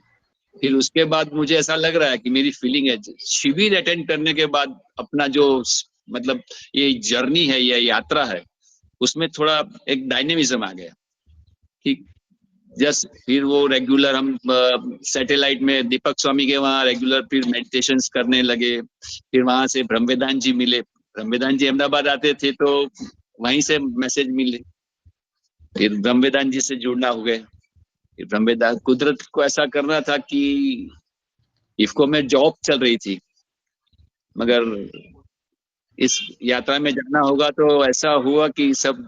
फिर उसके बाद मुझे ऐसा लग रहा है कि मेरी फीलिंग है शिविर अटेंड करने के बाद अपना जो मतलब ये जर्नी है, ये यात्रा है, उसमें थोड़ा एक डायनेमिज्म आ गया। ठीक, जस्ट फिर वो रेगुलर हम सैटेलाइट में दीपक स्वामी के वहाँ रेगुलर फिर मेडिटेशंस करने लगे। फिर वहां से ब्रह्मवेदांत जी मिले, ब्रह्मवेदांत जी अहमदाबाद आते थे तो वहीं से मैसेज मिले, फिर ब्रह्मवेदांत जी से जुड़ना हो गए। फिर ब्रह्मवेदांत, कुदरत को ऐसा करना था कि इफको में जॉब चल रही थी, मगर इस यात्रा में जाना होगा तो ऐसा हुआ कि सब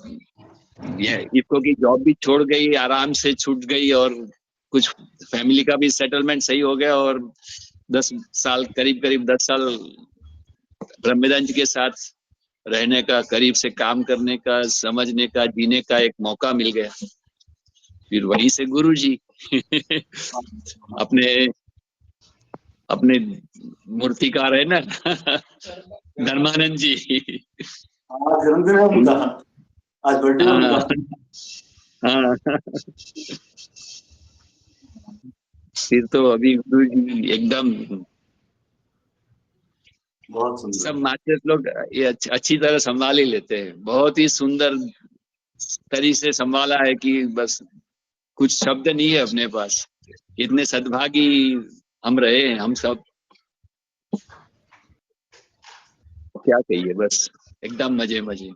इफको की जॉब भी छोड़ गई, आराम से छूट गई, और कुछ फैमिली का भी सेटलमेंट सही हो गया, और 10 साल करीब करीब 10 साल ब्रह्मवेदांत जी के साथ रहने का, करीब से काम करने का, समझने का, जीने का एक मौका मिल गया। फिर वहीं से गुरु जी अपने अपने मूर्तिकार है ना धर्मानंद जी। आज जन्मदिन है उनका, आज बर्थडे है उनका। हाँ। फिर तो अभी गुरु जी एकदम बहुत सुंदर। सब मास्टर लोग ये अच्छी तरह संभाल ही लेते हैं, बहुत ही सुंदर तरीके से संभाला है कि बस कुछ शब्द नहीं है अपने पास। इतने सद्भागी हम रहे हैं हम सब, क्या कहिए, बस एकदम मजे मजे।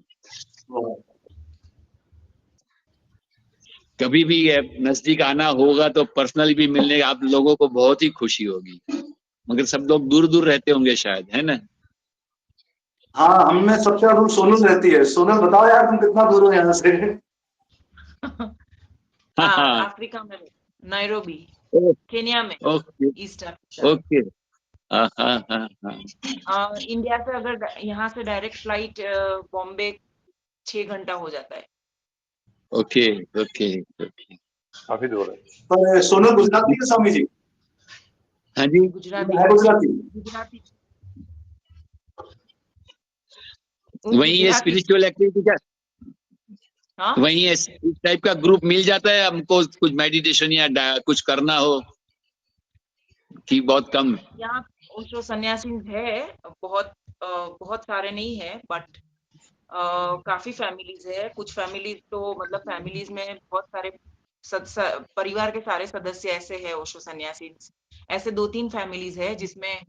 कभी भी नजदीक आना होगा तो पर्सनली भी मिलने आप लोगों को बहुत ही खुशी होगी, मगर सब लोग दूर दूर रहते होंगे शायद, है ना। हाँ, हमने सबसे ज्यादा सोनल रहती है। सोनल बताओ यार तुम कितना दूर हो यहाँ से? अफ्रीका में, नायरोबी, केन्या में, ओके ईस्ट अफ्रीका। ओके। हाँ हाँ हाँ। इंडिया से अगर यहाँ से डायरेक्ट फ्लाइट बॉम्बे 6 घंटा हो जाता है। Okay okay okay. काफी दूर है। पर सोनल गुजराती है स्वामी जी? हाँ जी। गुजराती है गुजराती? गुजराती वहीं ये यहाँ की स्पिरिचुअल एक्टिविटी का हाँ वहीं इस टाइप का ग्रुप मिल जाता है हमको, कुछ मेडिटेशन या कुछ करना हो कि बहुत कम? यहाँ ओशो सन्यासी है, बहुत बहुत सारे नहीं है, बट काफी फैमिलीज है। कुछ फैमिलीज तो मतलब फैमिलीज में बहुत सारे परिवार के सारे सदस्य ऐसे हैं ओशो सन्यासी। ऐसे 2-3 फैमिलीज है जिसमें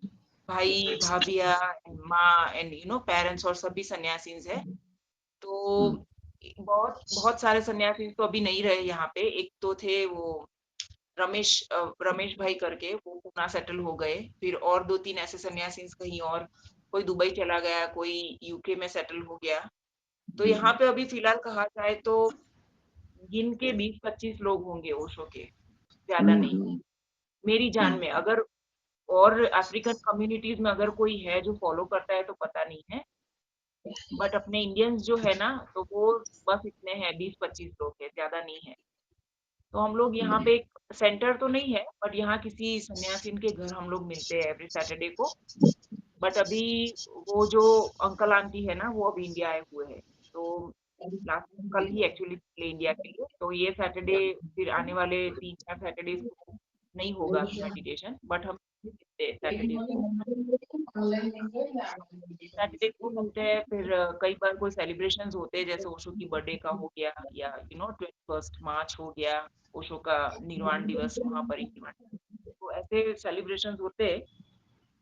भाई भाभिया, माँ एंड पेरेंट्स और सभी सन्यासीन्स है। तो बहुत बहुत सारे सन्यासी तो अभी नहीं रहे यहाँ पे। एक तो थे वो रमेश भाई करके, वो पुणे सेटल हो गए। फिर और 2-3 ऐसे सन्यासी कहीं और, कोई दुबई चला गया, कोई यूके में सेटल हो गया। तो यहाँ पे अभी फिलहाल कहा जाए तो गिन के 20-25 लोग होंगे ओशो के, ज्यादा नहीं मेरी जान में। अगर और अफ्रीकन कम्युनिटीज में अगर कोई है जो फॉलो करता है तो पता नहीं है, बट अपने इंडियंस जो है ना, तो वो बस इतने हैं, 20-25 लोग हैं, ज्यादा नहीं है। तो हम लोग यहाँ पे एक सेंटर तो नहीं है, बट यहाँ किसी सन्यासीन के घर हम लोग मिलते हैं एवरी सैटरडे को। बट अभी वो जो अंकल आंटी है ना, वो अभी इंडिया आए हुए हैं। तो लास्ट कल ही एक्चुअली निकले इंडिया के लिए। तो ये सैटरडे, फिर आने वाले 3-4 सैटरडेज को नहीं होगा मेडिटेशन, बट हम मिलते हैं सैटरडेज को। सैटरडे को मिलते हैं। फिर कई बार कोई सेलिब्रेशंस होते हैं, जैसे ओशो की बर्थडे का हो गया, या 21 मार्च हो गया, ओशो का निर्वाण दिवस, महापरिनिर्वाण। तो ऐसे सेलिब्रेशंस होते हैं।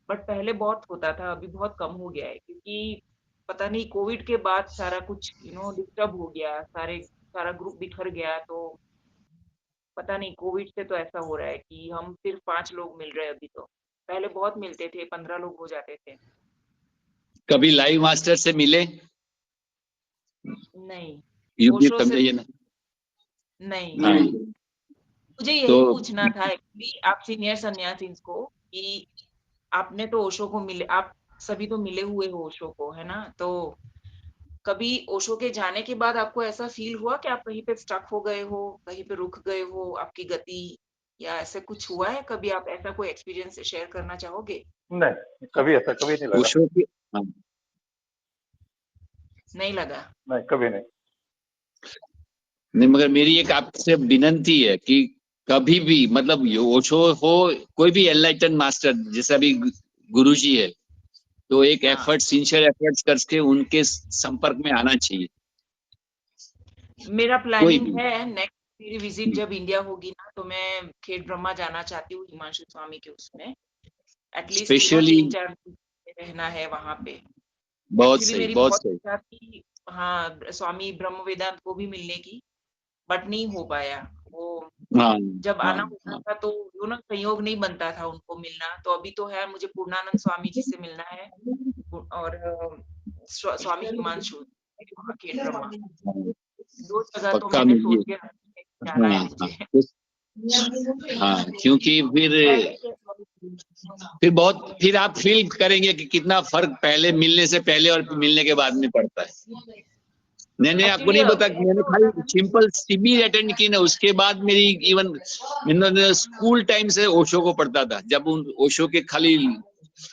बट पहले बहुत होता था, अभी बहुत कम हो गया है, क्योंकि पता नहीं कोविड के बाद सारा कुछ डिस्टर्ब हो गया, सारा ग्रुप बिखर गया। तो पता नहीं कोविड से तो ऐसा हो रहा है कि हम सिर्फ 5 लोग मिल रहे हैं अभी। तो पहले बहुत मिलते थे, 15 लोग हो जाते थे। कभी लाइव मास्टर से मिले? नहीं, यू भी ओशो से समझाइए ना। नहीं। हाँ, मुझे यही तो पूछना था एक्चुअली आप सीनियर सन्यासी को, कि आपने तो ओशो को मिले, आप सभी तो मिले हुए हो ओशो को, है ना? तो कभी ओशो के जाने के बाद आपको ऐसा फील हुआ कि आप कहीं पे स्टक हो गए हो, कहीं पे रुक गए हो, आपकी गति, या ऐसे कुछ हुआ है कभी? आप ऐसा कोई एक्सपीरियंस शेयर करना चाहोगे? नहीं, कभी ऐसा कभी नहीं लगा। ओशो की हाँ, नहीं लगा? नहीं, कभी नहीं। नहीं, मगर मेरी एक आपसे विनती है कि कभी भी मतलब ओशो हो, कोई भी एनलाइटन मास्टर जैसा भी गुरुजी है, तो एक हाँ, एफर्ट, सिंसियर एफर्ट्स करके उनके संपर्क में आना चाहिए, मेरा कोई प्लानिंग भी। है नेक्स्ट मेरी विजिट जब इंडिया होगी ना, तो मैं खेड ब्रह्मा जाना चाहती हूँ, हिमांशु स्वामी के उसमें। एटलीस्ट स्पेशली 3-4 दिन रहना है वहां पे। बहुत एक्चुअली सही, मेरी बहुत बहुत सही। इच्छा थी, हाँ, स्वामी ब्रह्म वेदांत को भी मिलने की, बट नहीं हो पाया वो। हाँ जब हाँ आना होता हाँ, था तो संयोग नहीं बनता था उनको मिलना। तो अभी तो है, मुझे पूर्णानंद स्वामी जी से मिलना है, और स्वामी हिमांशु वहाँ खेड ब्रह्मा। 2 जगह तो पक्का मैंने सोच मिलिए। के रखी है कि जाना है हाँ हाँ मुझे। हाँ, क्योंकि फिर आप फील करेंगे कि कितना फर्क पहले मिलने से पहले और मिलने के बाद में पड़ता है। मैंने आपको एक्चुअली नहीं बता, मैंने ऐसा होता खाली था ना। सिंपल शिविर अटेंड की ना, उसके बाद मेरी इवन मैंने स्कूल टाइम से ओशो को पढ़ता था। जब उन ओशो के खाली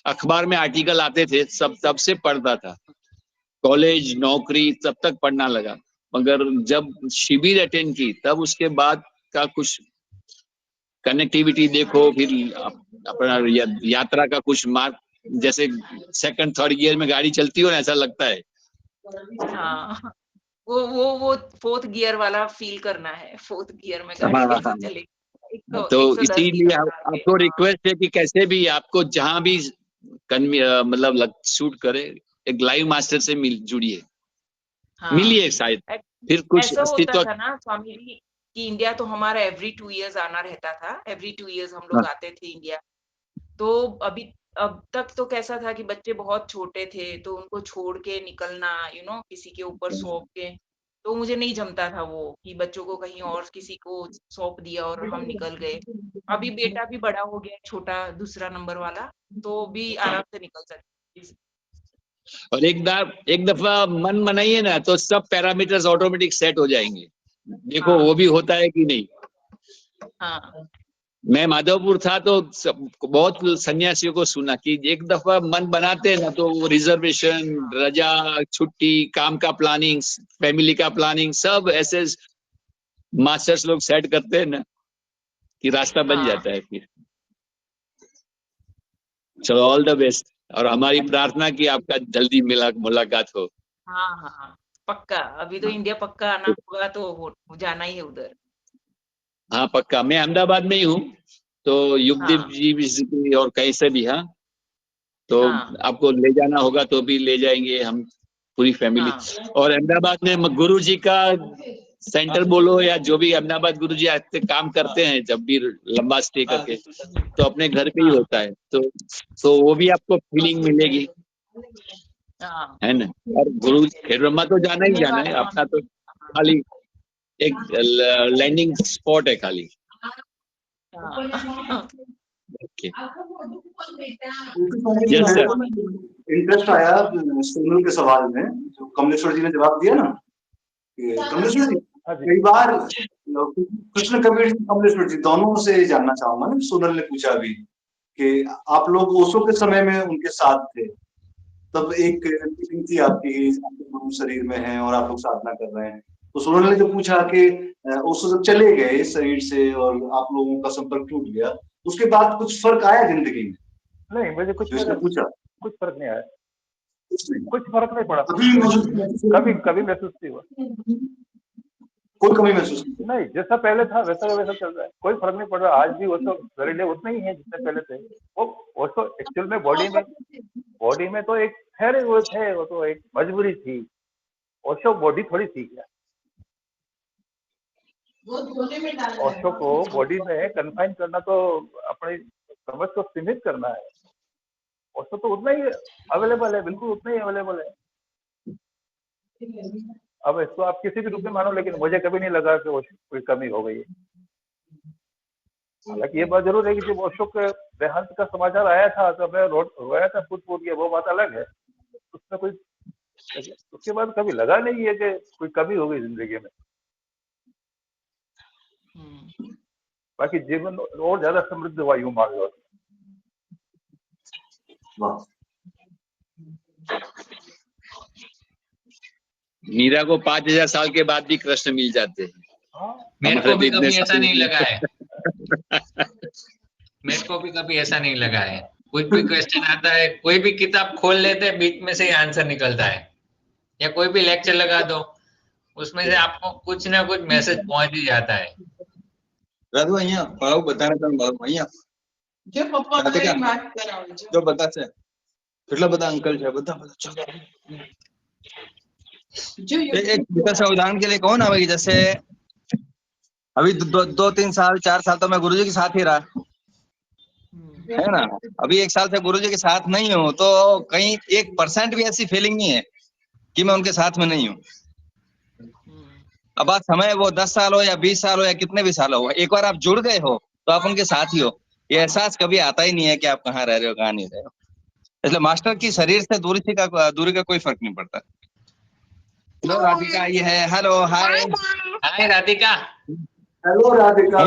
अखबार में आर्टिकल आते थे, सब तब से पढ़ता था। कॉलेज, नौकरी, तब तक पढ़ना लगा। मगर जब शिविर अटेंड की, तब उसके बाद का कुछ कनेक्टिविटी देखो, फिर अपना यात्रा का कुछ मार्ग, जैसे सेकंड थर्ड गियर में गाड़ी चलती हो ना, ऐसा लगता है। हाँ, वो 4th गियर वाला फील करना है। 4th गियर में गाड़ी हाँ कैसे हाँ, चलेगी, तो 110 की इसीलिए रफ्तार पे। आपको हाँ, रिक्वेस्ट है कि कैसे भी आपको जहां भी मतलब शूट करे, एक लाइव मास्टर से जुड़िए, हाँ। मिलिए, शायद ऐ- फिर कुछ ऐसा होता अस्तित्व। था ना स्वामी जी, कि इंडिया तो हमारा एवरी 2 इयर्स आना रहता था। एवरी 2 इयर्स हम हाँ, लोग आते थे इंडिया। तो अभी अब तक तो कैसा था कि बच्चे बहुत छोटे थे, तो उनको छोड़ के निकलना, किसी के ऊपर सौंप के, तो मुझे नहीं जमता था वो, कि बच्चों को कहीं और किसी को सौंप दिया और हम निकल गए। अभी बेटा भी बड़ा हो गया, छोटा दूसरा नंबर वाला, तो भी आराम से निकल सकते। और एक दफा मन बनाइए ना, तो सब पैरामीटर्स ऑटोमेटिक सेट हो जाएंगे। देखो हाँ, वो भी होता है कि नहीं। हाँ। मैं माधवपुर था तो बहुत सन्यासियों को सुना कि एक दफा मन बनाते हैं ना तो वो रिजर्वेशन, रजा, छुट्टी, काम का प्लानिंग, फैमिली का प्लानिंग सब ऐसे मास्टर्स लोग सेट करते हैं ना कि रास्ता बन हाँ जाता है फिर। चलो ऑल द बेस्ट, और हमारी प्रार्थना कि आपका जल्दी मुलाकात हो। हाँ हाँ पक्का, अभी तो इंडिया पक्का आना होगा तो जाना ही है उधर। हाँ पक्का, मैं अहमदाबाद में ही हूँ, तो युगदेव हाँ जी भी और कहीं से भी, हाँ तो हाँ आपको ले जाना होगा तो भी ले जाएंगे हम, पूरी फैमिली। हाँ और अहमदाबाद में गुरु जी का सेंटर बोलो या जो भी, अहमदाबाद गुरु जी आते काम करते हैं जब भी लंबा स्टे करके, तो अपने घर पे ही हाँ होता है, तो वो भी आपको फीलिंग मिलेगी, हाँ है ना। और गुरु खेल ब्रह्मा तो जाना ही सुनने जाना है, वाले वहाँ अपना तो हाँ खाली एक लैंडिंग स्पॉट है खाली। हाँ ओके, क्योंकि यस मेरे सर। को इंटरेस्ट आया सोनल के सवाल में, जो कमलेश्वर जी ने जवाब दिया ना, कि कमलेश्वर जी हाँ जी। कई बार कृष्ण कबीर जी, कमलेश्वर जी दोनों से जानना चाहूंगा ना, सोनल ने पूछा अभी कि आप लोग ओशो के समय में उनके साथ थे, तब एक फीलिंग थी आपकी, आपके गुरु शरीर में हैं और आप लोग साधना कर रहे हैं, तो सोनल ने जो पूछा कि ओशो जब चले गए इस शरीर से और आप लोगों का संपर्क टूट गया, उसके बाद कुछ फर्क आया जिंदगी में? नहीं, मुझे जो इसने पूछा कुछ फर्क नहीं आया, कुछ नहीं, कुछ फर्क नहीं पड़ा, अभी कभी कभी महसूस नहीं हुआ। कोई कमी महसूस नहीं। नहीं, जैसा पहले था वैसा का वैसा चल रहा है, कोई फर्क नहीं पड़ रहा। आज भी वो तो गरीले उतने ही है जितने पहले थे। वो तो एक्चुअल में बॉडी में तो एक ठहरे हुए थे, वो तो एक मजबूरी थी। ओशो बॉडी थोड़ी थी क्या, ओशो को बॉडी में कन्फाइन करना तो अपनी समझ को सीमित करना है। ओशो तो उतना ही अवेलेबल है, बिल्कुल उतना ही अवेलेबल है। अब इसको आप किसी भी रूप में मानो, लेकिन मुझे कभी नहीं लगा कि ओशो कोई कमी हो गई है। हालांकि ये बात जरूर है कि जब ओशो के देहांत का समाचार आया था तो मैं रोया था फूट के, वो बात अलग है। उसमें कोई, उसके बाद कभी लगा नहीं है कि कोई कमी हो गई जिंदगी में। बाकी जीवन और ज्यादा समृद्ध हुआ, यूं मान लो। मीरा को 5000 साल के बाद भी कृष्ण मिल जाते हैं। मेरे हमारे को भी तो कभी इतने ऐसा नहीं लगा साल है। मेरे को भी कभी ऐसा नहीं लगा है। कुछ भी क्वेश्चन आता है, कोई भी किताब खोल लेते हैं, बीच में से ही आंसर निकलता है, या कोई भी लेक्चर लगा दो, उसमें से आपको कुछ ना कुछ मैसेज पहुंच ही जाता है। राधु અહીંયા ભાવ બધાને તમે ભાવ અહીંયા जो पप्पा રાધિકા मेरी बात कराओ जो જો બધા છે કેટલા બધા અંકલ છે બધા બધા ચલો जो एक छोटा सा उदाहरण के लिए कौन आवेगी, जैसे अभी 2-3 साल 4 साल तो मैं गुरुजी के साथ ही रहा, है ना। अभी 1 साल से गुरुजी के साथ नहीं हूँ, तो कहीं 1% भी ऐसी फीलिंग नहीं है कि मैं उनके साथ में नहीं हूँ। अब बात समय वो 10 साल हो या 20 साल हो या कितने भी साल हो, एक बार आप जुड़ गए हो तो आप उनके साथ ही हो। ये एहसास कभी आता ही नहीं है कि आप कहाँ रह रहे हो कहाँ नहीं रहे हो। इसलिए मास्टर की शरीर से दूरी का कोई फर्क नहीं पड़ता। हेलो राधिका, ये है, हेलो हाय हाय राधिका। हेलो राधिका।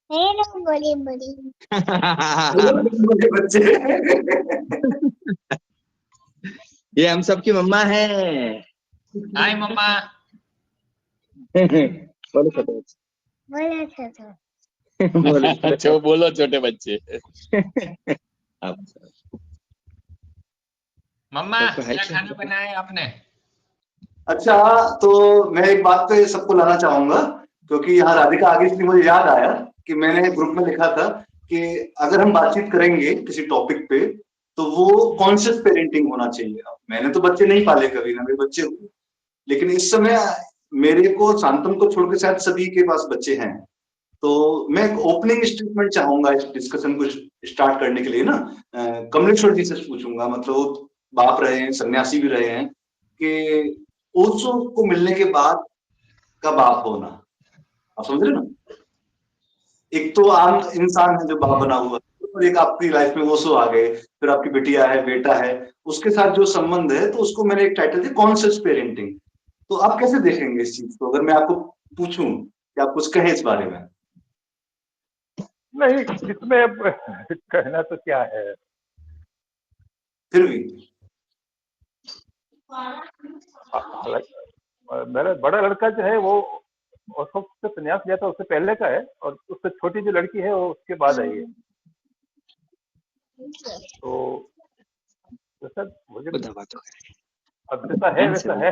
हेलो बड़ी बड़ी बड़े बच्चे। ये हम सबकी मम्मा है। हाय मम्मा। बोलो छोटे बच्चे, बोला था अच्छा बोलो छोटे बच्चे। आप मम्मा सबको हाय क्या खाना बनाया है आपने? अच्छा, तो मैं एक बात पे सबको लाना चाहूंगा, क्योंकि यहाँ राधिका आगे, इसलिए मुझे याद आया कि मैंने ग्रुप में लिखा था कि अगर हम बातचीत करेंगे किसी टॉपिक पे तो वो कॉन्शियस पेरेंटिंग होना चाहिए। अब मैंने तो बच्चे नहीं पाले कभी, ना मेरे बच्चे हुए, लेकिन इस समय मेरे को, शांतम को छोड़ के शायद सभी के पास बच्चे हैं, तो मैं एक ओपनिंग स्टेटमेंट चाहूंगा इस डिस्कशन को स्टार्ट करने के लिए ना। कमलेश्वर जी से पूछूंगा, मतलब वो बाप रहे हैं, सन्यासी भी रहे हैं, कि ओशो को मिलने के बाद का बाप होना, आप समझ रहे ना। एक तो आम इंसान है जो बाप बना हुआ, और एक आपकी लाइफ में ओशो आ गए, फिर आपकी बिटिया है, बेटा है, उसके साथ जो संबंध है, तो उसको मैंने एक टाइटल दिया कॉन्शियस पेरेंटिंग। तो आप कैसे देखेंगे इस चीज को, अगर मैं आपको पूछूं कि आप कुछ कहें इस बारे में? नहीं, इसमें अब कहना तो क्या है, फिर भी मेरा बड़ा लड़का जो है वो ओशो से संन्यास लिया था, उससे पहले का है, और उससे छोटी जो लड़की है वो उसके बाद आई है। तो जैसा मुझे अब जैसा है वैसा है।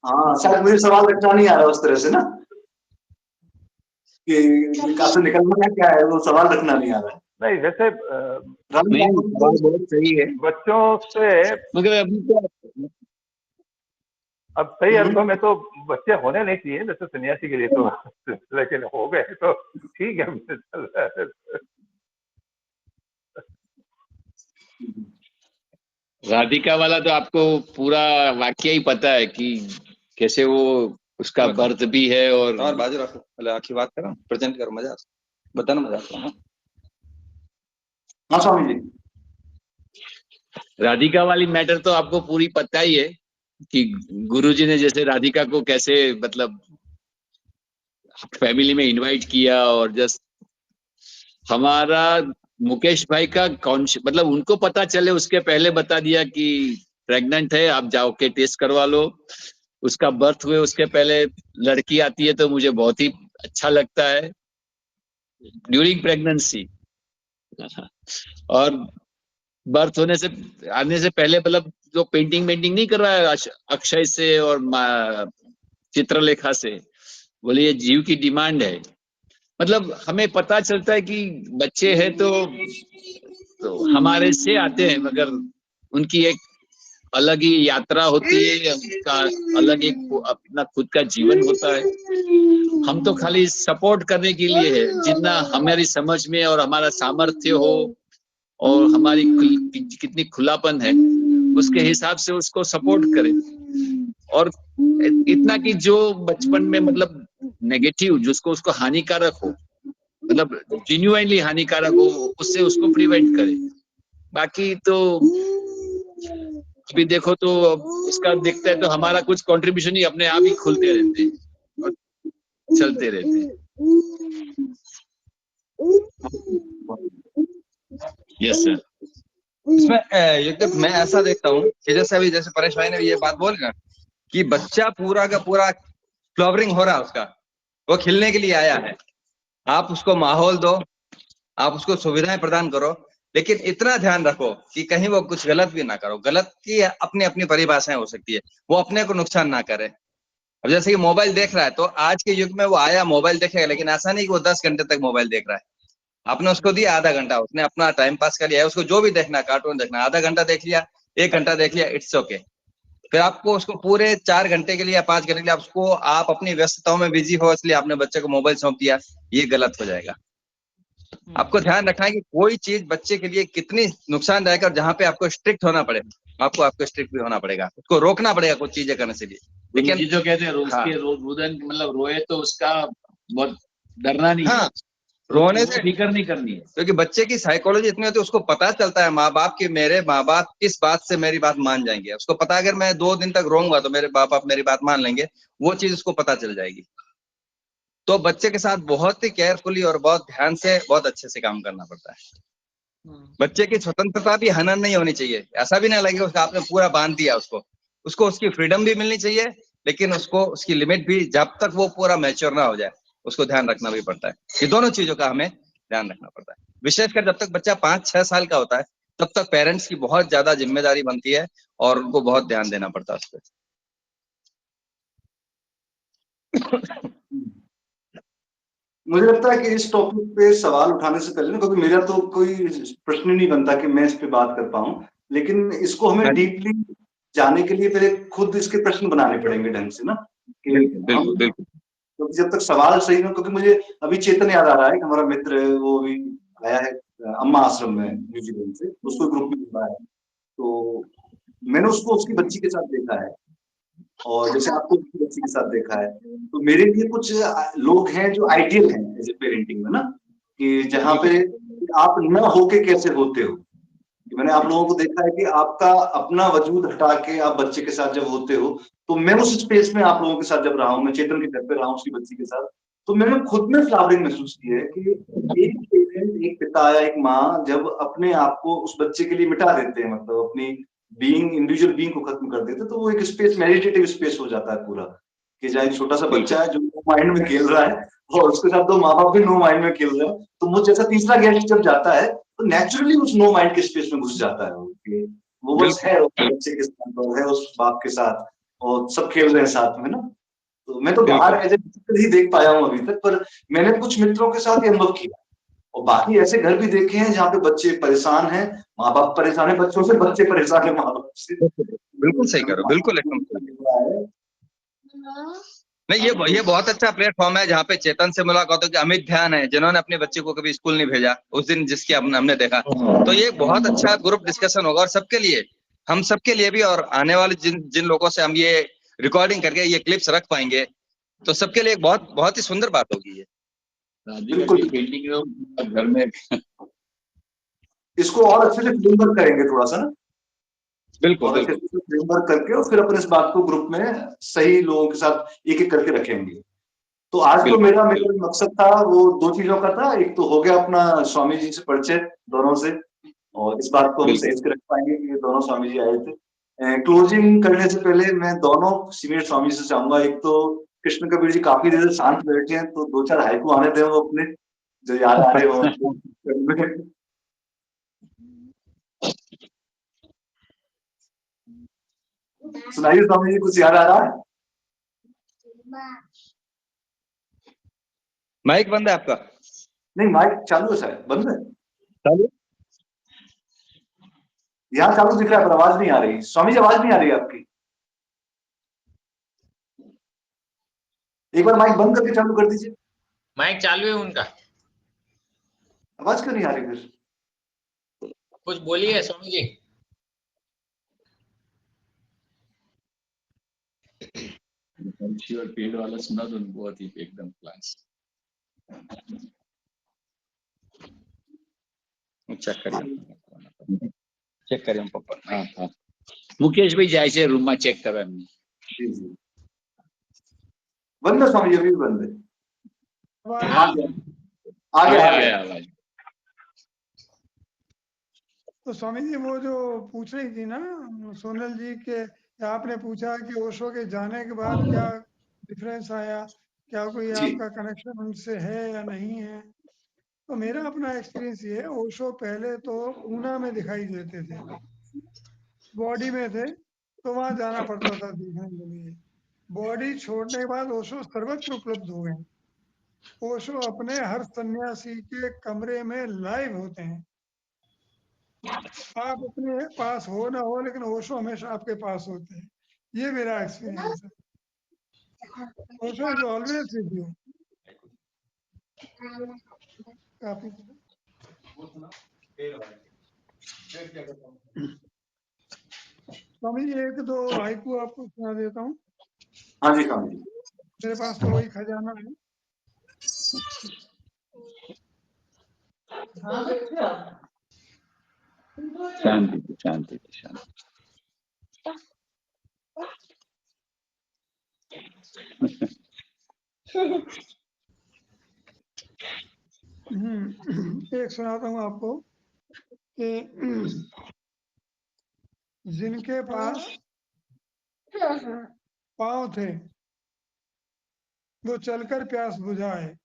हाँ, शायद मुझे सवाल रखना नहीं आ रहा उस तरह से ना, कि कहाँ से निकलना है क्या है, वो सवाल रखना नहीं आ रहा है। नहीं, जैसे नहीं, सवाल बहुत सही है, बच्चों से मगर अभी तो अब सही अर्थों में तो बच्चे होने नहीं चाहिए जैसे सन्यासी के लिए, तो लेकिन हो गए तो ठीक है। चल रहा है। राधिका वाला तो आपको पूरा वाक्य ही पता है कि कैसे वो उसका बर्थ भी है, और बाजू रखो, पहले आखिरी बात करो, प्रेजेंट करो, मजा बताना, मजा आता है। हाँ स्वामी जी, राधिका वाली मैटर तो आपको पूरी पता ही है कि गुरुजी ने जैसे राधिका को कैसे मतलब फैमिली में इनवाइट किया, और जस्ट हमारा मुकेश भाई का मतलब उनको पता चले उसके पहले बता दिया कि प्रेग्नेंट है, आप जाओ के टेस्ट करवा लो। उसका बर्थ हुए उसके पहले लड़की आती है तो मुझे बहुत ही अच्छा लगता है ड्यूरिंग प्रेगनेंसी। और बर्थ होने से आने से पहले मतलब जो पेंटिंग नहीं कर रहा है अक्षय से और चित्रलेखा से, बोले ये जीव की डिमांड है। मतलब हमें पता चलता है कि बच्चे हैं तो हमारे से आते हैं, मगर उनकी एक अलग ही यात्रा होती है, उनका अलग एक अपना खुद का जीवन होता है। हम तो खाली सपोर्ट करने के लिए है, जितना हमारी समझ में और हमारा सामर्थ्य हो और हमारी कितनी खुलापन है उसके हिसाब से उसको सपोर्ट करें। और इतना कि जो बचपन में मतलब नेगेटिव जिसको उसको हानिकारक हो, मतलब जेन्युइनली हानिकारक हो, उससे उसको प्रिवेंट करे। बाकी तो अभी देखो तो उसका देखते हैं तो हमारा कुछ कंट्रीब्यूशन ही अपने आप ही खुलते रहते हैं और चलते रहते हैं। Yes sir. इसमें युगदत्त मैं ऐसा देखता हूँ कि जैसे अभी जैसे परेश भाई ने ये बात बोली ना कि बच्चा पूरा का पूरा फ्लावरिंग हो रहा है, उसका वो खिलने के लिए आया है। आप उसको माहौल दो, आप उसको सुविधाएं प्रदान करो, लेकिन इतना ध्यान रखो कि कहीं वो कुछ गलत भी ना करो। गलत की अपनी अपनी परिभाषाएं हो सकती है, वो अपने को नुकसान ना करे। अब जैसे कि मोबाइल देख रहा है तो आज के युग में वो आया मोबाइल देखेगा, लेकिन ऐसा नहीं कि वो 10 घंटे तक मोबाइल देख रहा है। आपने उसको दिया आधा घंटा, उसने अपना टाइम पास कर लिया है, उसको जो भी देखना, कार्टून देखना, आधा घंटा देख लिया, 1 घंटा देख लिया, इट्स ओके। फिर आपको उसको पूरे 4 घंटे के लिए या 5 घंटे के लिए उसको आप अपनी व्यस्तताओं में बिजी हो, इसलिए आपने बच्चे को मोबाइल सौंप दिया, ये गलत हो जाएगा। आपको ध्यान रखना है कि कोई चीज बच्चे के लिए कितनी नुकसानदायक है, और जहाँ पे आपको स्ट्रिक्ट होना पड़े आपको स्ट्रिक्ट भी होना पड़ेगा, उसको रोकना पड़ेगा कुछ चीजें करने से लिए। लेकिन जो कहते हैं उसके रुदन मतलब रोए तो उसका बहुत डरना नहीं है, रोने से फिक्र नहीं करनी है, क्योंकि बच्चे की साइकोलॉजी इतनी होती है, उसको पता चलता है माँ बाप की, मेरे माँ बाप किस बात से मेरी बात मान जाएंगे। उसको पता अगर मैं 2 दिन तक रोऊंगा तो मेरे माँ बाप मेरी बात मान लेंगे, वो चीज उसको पता चल जाएगी। तो बच्चे के साथ बहुत ही केयरफुली और बहुत ध्यान से बहुत अच्छे से काम करना पड़ता है। बच्चे की स्वतंत्रता भी हनन नहीं होनी चाहिए, ऐसा भी ना लगे उसका आपने पूरा बांध दिया उसको उसकी फ्रीडम भी मिलनी चाहिए, लेकिन उसको उसकी लिमिट भी, जब तक वो पूरा मैच्योर ना हो जाए उसको ध्यान रखना भी पड़ता है। ये दोनों चीजों का हमें ध्यान रखना पड़ता है। विशेषकर जब तक बच्चा 5-6 साल का होता है तब तक पेरेंट्स की बहुत ज्यादा जिम्मेदारी बनती है और उनको बहुत ध्यान देना पड़ता है उस पर। मुझे लगता है कि इस टॉपिक पे सवाल उठाने से पहले ना, क्योंकि मेरा तो कोई प्रश्न नहीं बनता कि मैं इस पे बात कर पाऊं, लेकिन इसको हमें डीपली जाने के लिए पहले खुद इसके प्रश्न बनाने पड़ेंगे ढंग से ना, कि हम, क्योंकि जब तक सवाल सही ना, क्योंकि मुझे अभी चेतन याद आ रहा है कि हमारा मित्र है, वो भी आया है अम्मा आश्रम में न्यूजीलैंड से, उसको ग्रुप में जुड़ा है, तो मैंने उसको उसकी बच्ची के साथ देखा है, और जैसे आपको उसकी बच्ची के साथ देखा है, तो मेरे लिए कुछ लोग हैं जो आइडियल हैं एज ए पेरेंटिंग में ना, कि जहाँ पे आप न होके कैसे होते हो। मैंने आप लोगों को देखा है कि आपका अपना वजूद हटा के आप बच्चे के साथ जब होते हो, तो मैं उस स्पेस में आप लोगों के साथ जब रहा हूँ, मैं चेतन के घर पे रहा हूँ उसकी बच्ची के साथ, तो मैंने खुद में फ्लावरिंग महसूस की है कि एक पेरेंट, एक पिता या एक माँ जब अपने आप को उस बच्चे के लिए मिटा देते हैं, मतलब अपनी इंडिविजुअल बीइंग को खत्म कर देते हैं, तो वो एक स्पेस, मेडिटेटिव स्पेस हो जाता है पूरा, कि चाहे एक छोटा सा बच्चा है जो माइंड में खेल रहा है और उसके साथ दो माँ बाप भी नो माइंड में खेल रहे हैं, तो मुझ जैसा तीसरा गेस्ट जब जाता है तो नेचुरली उस नो माइंड के स्पेस में घुस जाता है वो बस है उस बच्चे के साथ और है उस बाप के साथ और सब खेल रहे हैं साथ में ना। तो मैं तो बाहर एज ही देख पाया हूँ अभी तक, पर मैंने कुछ मित्रों के साथ ये अनुभव किया और बाकी ऐसे घर भी देखे हैं जहाँ पे बच्चे परेशान हैं, माँ बाप परेशान है बच्चों से, बच्चे परेशान है माँ बाप से। बिल्कुल सही करो, बिल्कुल एकदम नहीं, ये बहुत अच्छा प्लेटफॉर्म है जहाँ पे चेतन से मुलाकात हो कि अमित ध्यान है जिन्होंने अपने बच्चे को कभी स्कूल नहीं भेजा उस दिन जिसकी हमने देखा, तो ये बहुत अच्छा ग्रुप डिस्कशन होगा और सबके लिए, हम सबके लिए भी, और आने वाले जिन लोगों से हम ये रिकॉर्डिंग करके ये क्लिप्स रख पाएंगे तो सबके लिए एक बहुत ही सुंदर बात होगी ये। बिल्कुल पेंटिंग घर में इसको और अच्छे से फ्रेमवर्क करेंगे थोड़ा सा ना, बिल्कुल और अच्छे से फ्रेमवर्क करके और फिर अपने इस बात को ग्रुप में सही लोगों के साथ एक एक करके रखेंगे। तो आज तो मेरा मकसद था वो दो चीजों का था, एक तो हो गया अपना स्वामी जी से परिचय दोनों से, और इस बात को हम सही से रख पाएंगे कि ये दोनों स्वामी जी आए थे। क्लोजिंग करने से पहले मैं दोनों सीनियर स्वामी से चाहूंगा, एक तो कृष्ण कबीर जी काफी देर से शांत बैठे हैं, तो दो चार हाइकू आने दें वो अपने जो याद आ रहे हो। सुनाइए स्वामी जी, कुछ याद आ रहा है? माइक बंद है आपका? नहीं, माइक चालू है शायद, बंद है चालू, यहाँ चालू दिख रहा है पर आवाज नहीं आ रही। स्वामी जी आवाज नहीं आ रही है आपकी, एक बार माइक बंद करके चालू कर दीजिए। माइक चालू है उनका, आवाज क्यों नहीं आ रही फिर? कुछ बोलिए स्वामी जी। और पेड़ वाला सुना तो बहुत ही एकदम क्लास। चेक करिए पप्पा। हाँ हाँ, मुकेश भाई जाए से रूम में चेक करा नहीं। जी जी, बंद है स्वामी जी, अभी भी बंद है। हाँ, आगे आया आवाज। तो स्वामी जी वो जो पूछ रही थी ना सोनल जी के, आपने पूछा कि ओशो के जाने के बाद क्या डिफरेंस आया, क्या कोई आपका कनेक्शन उनसे है या नहीं है। तो मेरा अपना एक्सपीरियंस ये है, ओशो पहले तो पूना में दिखाई देते थे, बॉडी में थे, तो वहां जाना पड़ता था देखने के लिए। बॉडी छोड़ने के बाद ओशो सर्वत्र उपलब्ध हो गए। ओशो अपने हर सन्यासी के कमरे में लाइव होते हैं। आप अपने पास हो ना हो, लेकिन ओशो हमेशा आपके पास होते हैं। ये मेरा एक्सपीरियंस है। Osho is always with you. काफी स्वामी जी एक दो हाइकू आपको सुना देता हूँ। हाँ जी स्वामी जी, मेरे पास तो वही खजाना है। शांति शांति शांति। एक सुनाता हूँ आपको कि जिनके पास पांव थे वो चलकर प्यास बुझाए,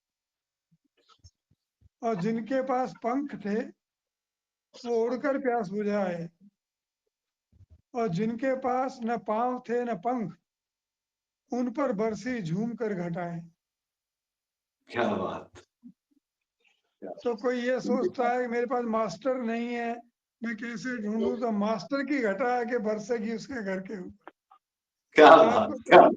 और जिनके पास पंख थे वो उड़कर प्यास बुझाए, और जिनके पास न पांव थे न पंख उन पर बरसी झूम कर घटाए। क्या बात। तो कोई ये सोचता है कि मेरे पास मास्टर नहीं है, मैं कैसे ढूंढूं, तो मास्टर की घटा आके बरसेगी उसके घर के ऊपर। क्या बात, क्या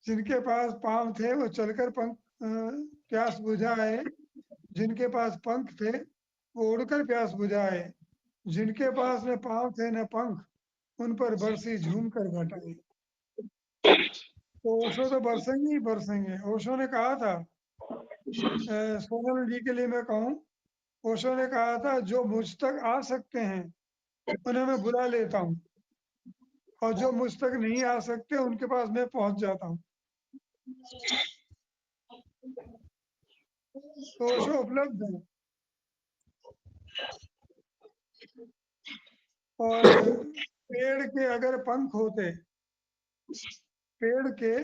जिनके पास पांव थे वो चलकर पंख प्यास बुझाए, जिनके पास पंख थे वो उड़कर प्यास बुझाए, जिनके पास न पांव थे न पंख उन पर बरसी झूम कर घटाए। तो ओशो तो बरसेंगे ही बरसेंगे। ओशो ने कहा था, सोनल जी के लिए मैं कहूँ, ओशो ने कहा था जो मुझ तक आ सकते हैं उन्हें मैं बुला लेता हूँ, और जो मुझ तक नहीं आ सकते उनके पास मैं पहुंच जाता हूँ। तो ओशो उपलब्ध है। और पेड़ के अगर पंख होते, पेड़ के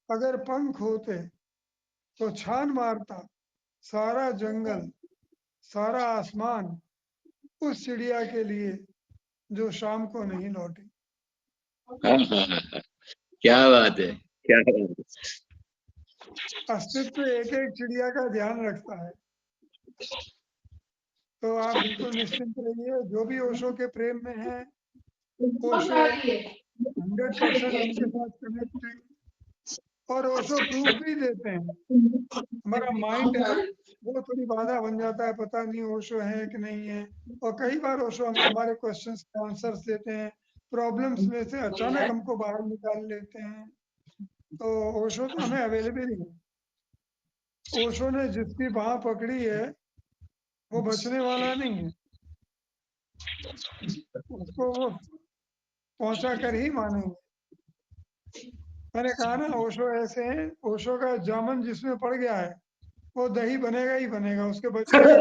अगर पंख होते तो छान मारता सारा जंगल, सारा आसमान उस चिड़िया के लिए जो शाम को नहीं लौटी। हाँ हाँ हाँ हाँ। क्या बात है, क्या बात है। अस्तित्व एक एक चिड़िया का ध्यान रखता है। तो आप बिल्कुल निश्चिंत रहिए, जो भी ओशो के प्रेम में है, ओशो 100% उनके साथ कनेक्ट है। और ओशो प्रूफ भी देते हैं। हमारा माइंड है ना, वो थोड़ी बाधा बन जाता है, पता नहीं ओशो है कि नहीं है। और कई बार ओशो हमारे क्वेश्चंस के आंसर्स देते हैं, प्रॉब्लम्स में से अचानक हमको बाहर निकाल लेते हैं। तो ओशो तो हमें अवेलेबल ही है। ओशो ने जिसकी बाह पकड़ी है वो बचने वाला नहीं है, उसको वो पहुंचा कर ही मानेंगे। मैंने कहा ना, ओशो ऐसे हैं, ओशो का जामन जिसमें पड़ गया है वो दही बनेगा ही बनेगा, उसके बचने का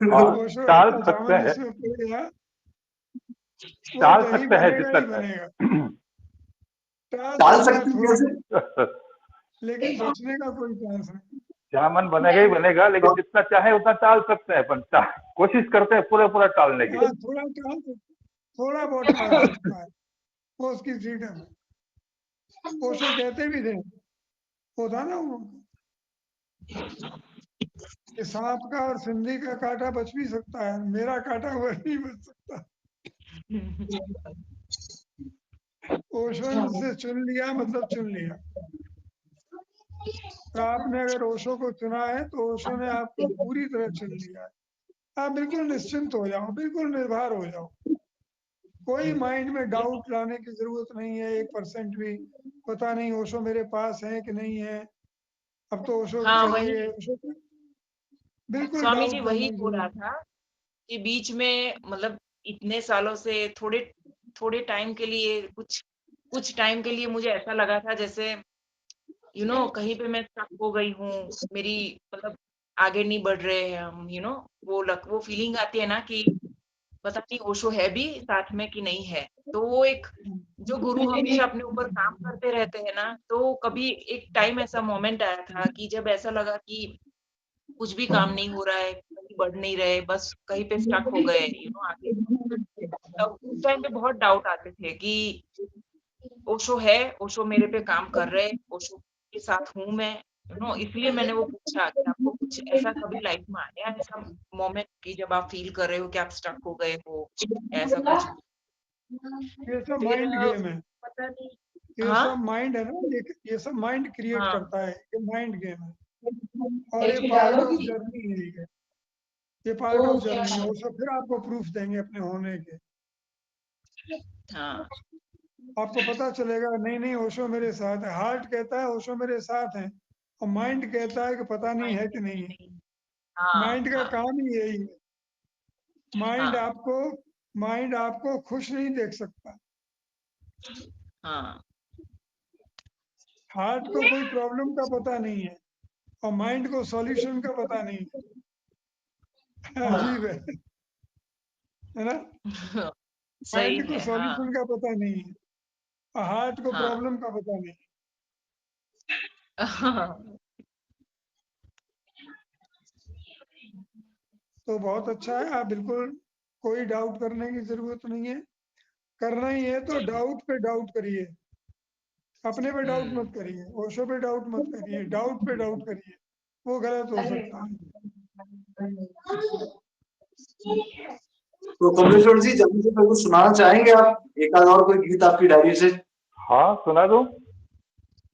कोई ओशो टाल का सकते जामन हैं, जिसमें पड़ गया वो टाल दही सकते हैं बनेगा जितना ही बनेगा। टाल टाल सकता है सकते हैं थोड़ा कैसे? बहुत, लेकिन बचने का कोई चांस नहीं। जामन बनेगा ही बनेगा, लेकिन जितना चाहे उतना टाल सकते हैं, पर कोशिश करते हैं पूरा पूरा टालने की। हाँ, थोड़ा टाल सकता, थोड़ा बहुत टाल सकता है, वो उसकी फ्रीडम है। ओशो कहते भी थे, वो था ना वो कि सांप का और सिंधी का कांटा बच भी सकता है, मेरा कांटा वो नहीं बच सकता। ओशो ने से चुन लिया मतलब चुन लिया। तो आपने अगर ओशो को चुना है तो ओशो ने आपको पूरी तरह चुन लिया है। आप बिल्कुल निश्चिंत हो जाओ, बिल्कुल निर्भर हो जाओ। कोई माइंड में डाउट लाने की जरूरत नहीं है 1% भी। पता नहीं ओशो मेरे पास है कि नहीं है, अब तो ओशो हाँ, चले वही गए, ओशो को बिल्कुल स्वामी जी डाउट वही करने की हो रहा जरूरत था कि बीच में मतलब इतने सालों से थोड़े थोड़े टाइम के लिए कुछ कुछ टाइम के लिए मुझे ऐसा लगा था जैसे कहीं पे मैं स्टक हो गई हूँ, मेरी मतलब आगे नहीं बढ़ रहे हैं हम, वो फीलिंग आती है ना कि पता नहीं ओशो है भी साथ में कि नहीं है। तो वो एक जो गुरु हमेशा अपने ऊपर काम करते रहते हैं ना, तो कभी एक टाइम ऐसा मोमेंट आया था कि जब ऐसा लगा कि कुछ भी काम नहीं हो रहा है, कहीं बढ़ नहीं रहे, बस कहीं पे स्टक हो गए आगे। तब उस टाइम पे बहुत डाउट आते थे कि ओशो है, ओशो मेरे पे काम कर रहे, ओशो के साथ हूँ मैं, इसलिए मैंने वो पूछा कि आपको कुछ ऐसा कभी लाइफ में आया है, ऐसा मोमेंट कि जब आप फील कर रहे हो कि आप स्टक हो गए हो, ऐसा कुछ? है। ये सब फिर माइंड गेम है, पता नहीं। ये हाँ, सब माइंड है ना, ये सब माइंड क्रिएट हाँ, करता है, ये माइंड गेम है। और ये पार्ट ऑफ जर्नी है, ये पार्ट ऑफ जर्नी है। वो सब फिर आपको प्रूफ देंगे अपने होने के। हाँ, आपको पता चलेगा नहीं नहीं ओशो मेरे साथ है। हार्ट कहता है ओशो मेरे साथ है, और माइंड कहता है कि पता नहीं माइंड है कि कहता नहीं है है। नहीं। हाँ, माइंड का हाँ, काम ही यही है। माइंड हाँ, आपको माइंड आपको खुश नहीं देख सकता। हाँ, हार्ट को कोई प्रॉब्लम का पता नहीं है और माइंड को सॉल्यूशन का पता नहीं है। अजीब है ना? सही माइंड को है। हाँ, सॉल्यूशन का पता नहीं है और हार्ट को हाँ, प्रॉब्लम का पता नहीं। हाँ, तो बहुत अच्छा है, आप बिल्कुल कोई डाउट करने की जरूरत नहीं है। करना ही है तो डाउट पे डाउट करिए, अपने पे डाउट मत करिए, ओशो पे डाउट मत करिए, डाउट पे डाउट करिए, वो गलत हो सकता है। तो कमलेश्वर जी, जल्दी से कुछ सुनाना चाहेंगे आप, एक आध और कोई गीत आपकी डायरी से? हाँ, सुना दूं?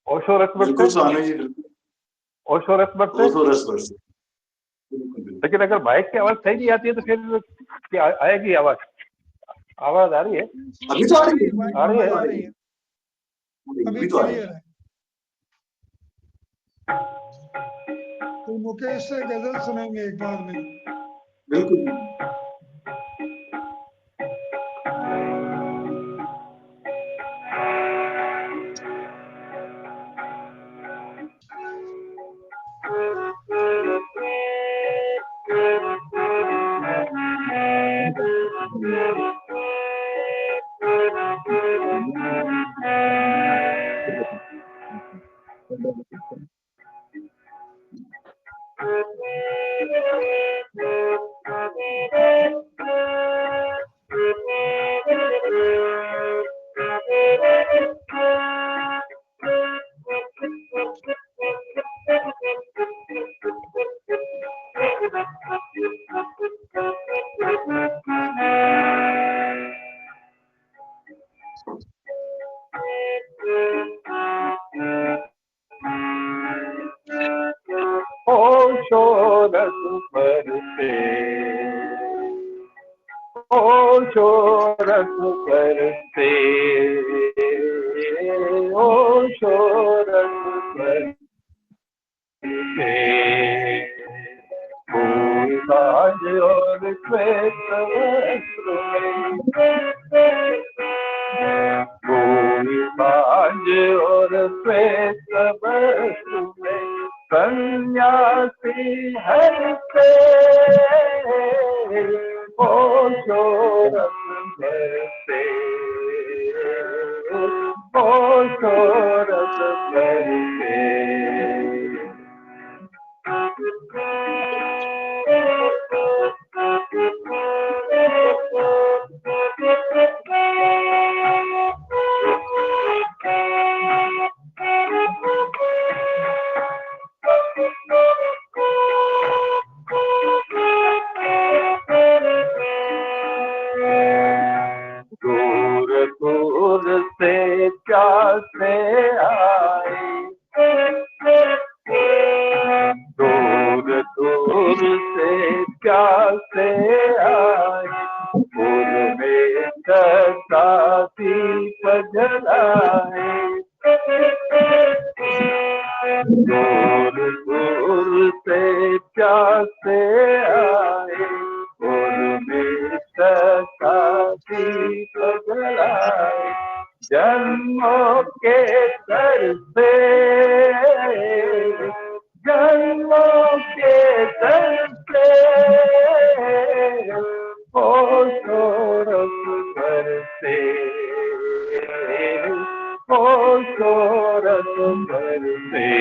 ओशो रसबट से, बिल्कुल स्वामी जी, बिल्कुल। ओशो रसबट से। ओशो रसबट से, बिल्कुल बिल्कुल। लेकिन अगर माइक की आवाज सही नहीं आती है तो फिर क्या आएगी आवाज? आवाज आ रही है? अभी तो आ आ रही रही है, है, माइक आ रही आवाज है। आ रही है, अभी अभी तो आ रही क्लियर है। है। तो मुकेश से गजल सुनेंगे एक बाद में। बिल्कुल। ओशो रस बरसे, ओशो रस बरसे, ओशो रस बरसे, फूल बाज और श्वेत वस्त्र में, फूल बाज और श्वेत वस्त्र में सन्यासी हरते, ओशो रस बरसे, ओशो रस बरसे। दूर दूर से प्यासे आए, दूर दूर से प्यासे आए, में का दीप जलाए, दूर दूर से प्यासे आए, में का दीप जलाए, जन्मों के दर से, जन्मों के दर से, ओशो रस बरसे, ओशो रस बरसे।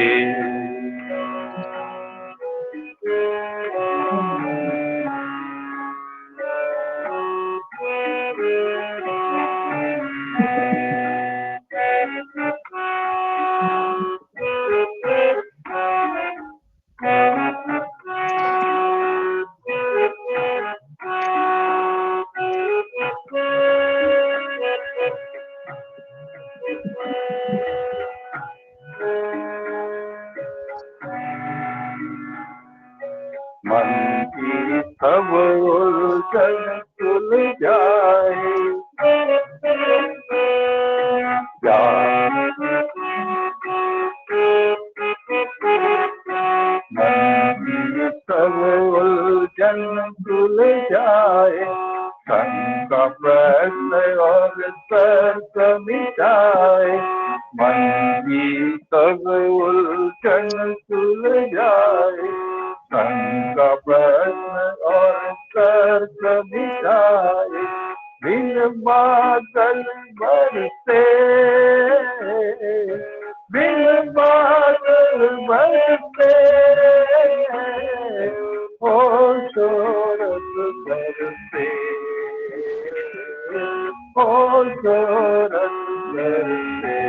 मन की सब उलझन सुलझाए, मन की सब उलझन सुलझाए, तन का प्रश्न और तर्क मिटाए, मन की सब उलझन सुलझाए, तन का प्रश्न और तर्क मिटाए, बिन बादल बरसे, बिन बादल बरसे, ओशो रस बरसे, ओशो रस बरसे।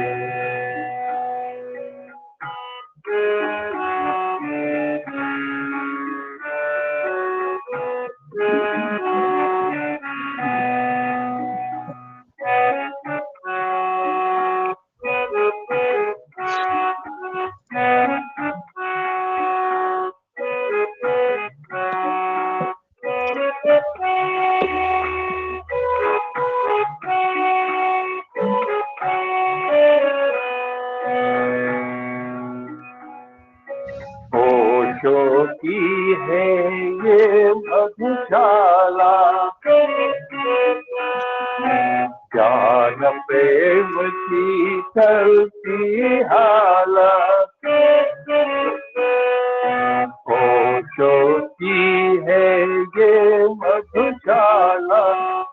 ओशो की है ये मधुशाला, ज्ञान प्रेम की चलती हाला, ओशो की है ये मधुशाला,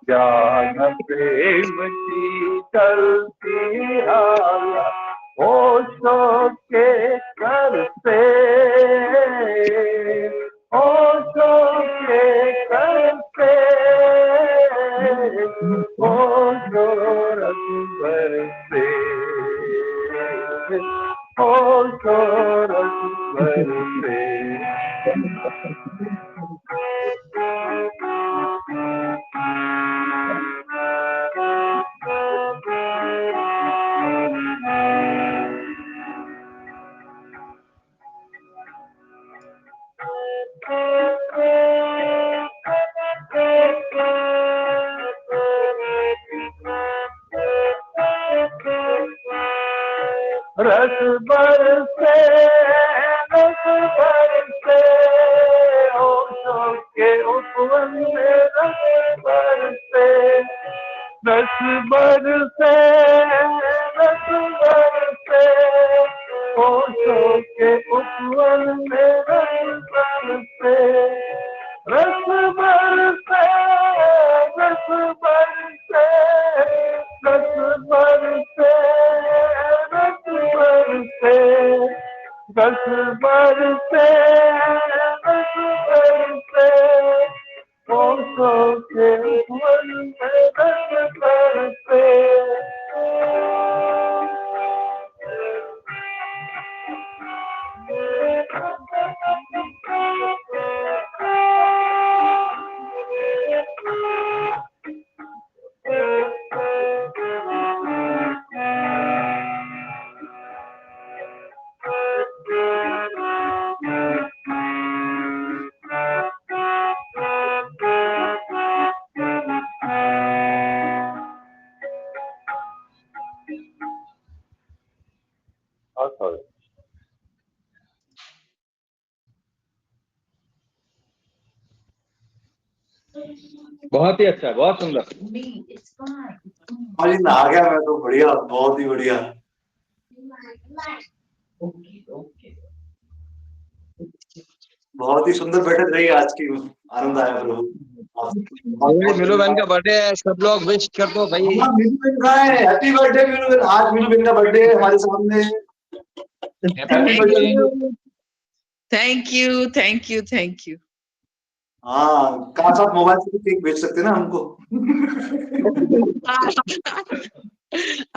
जान प्रेम की चलती हाला होशों के करते होशों के करते होशों रस बरसे होशों रस बरसे रस बरसे रस बरसे होशों के उपवन में रस बरसे रस बरसे रस बरसे होशों के उपवन में रस बरसे रस बरसे रस बरसे रस बरसे रस बरसे रस बरसे रस बरसे होशों के उपवन में रस बरसे बहुत ही अच्छा, बहुत सुंदर। हाँ जी, नहा गया मैं तो, बढ़िया, बहुत ही बढ़िया। बहुत ही सुंदर बैठक रही आज की, आनंद आया प्रभु। मीनू बहन का बर्थडे है, सब लोग विश कर दो भाई। हाँ, मीनू बहन कहाँ है? हैप्पी बर्थडे मीनू बहन। आज मीनू बहन का बर्थडे है हमारे सामने। Happy birthday. Thank you thank you thank you. हाँ, काश आप मोबाइल से भी केक भेज सकते ना हमको।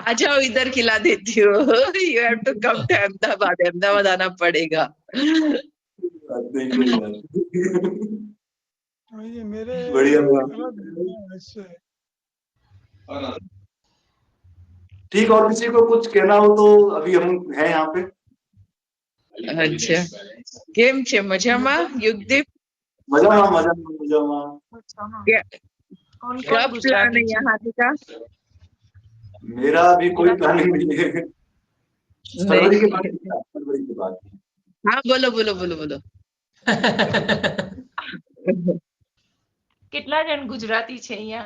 आ जाओ, इधर खिला देती हूँ। You have to come to Ahmedabad, Ahmedabad आना पड़ेगा। नहीं, कोई बात नहीं। ये मेरे बढ़िया। अलग है इससे। ठीक, और किसी को कुछ कहना हो तो अभी हम हैं यहाँ पे। अच्छा, કેમ છે? મજામાં યુગદીપ? મજામાં। कौन कब प्लान है यहाँ आने का? मेरा अभी कोई प्लानिंग नहीं है। फरवरी के बाद। फरवरी के बाद। हाँ, बोलो बोलो बोलो बोलो। કેટલા જણ ગુજરાતી છે અહીંયા?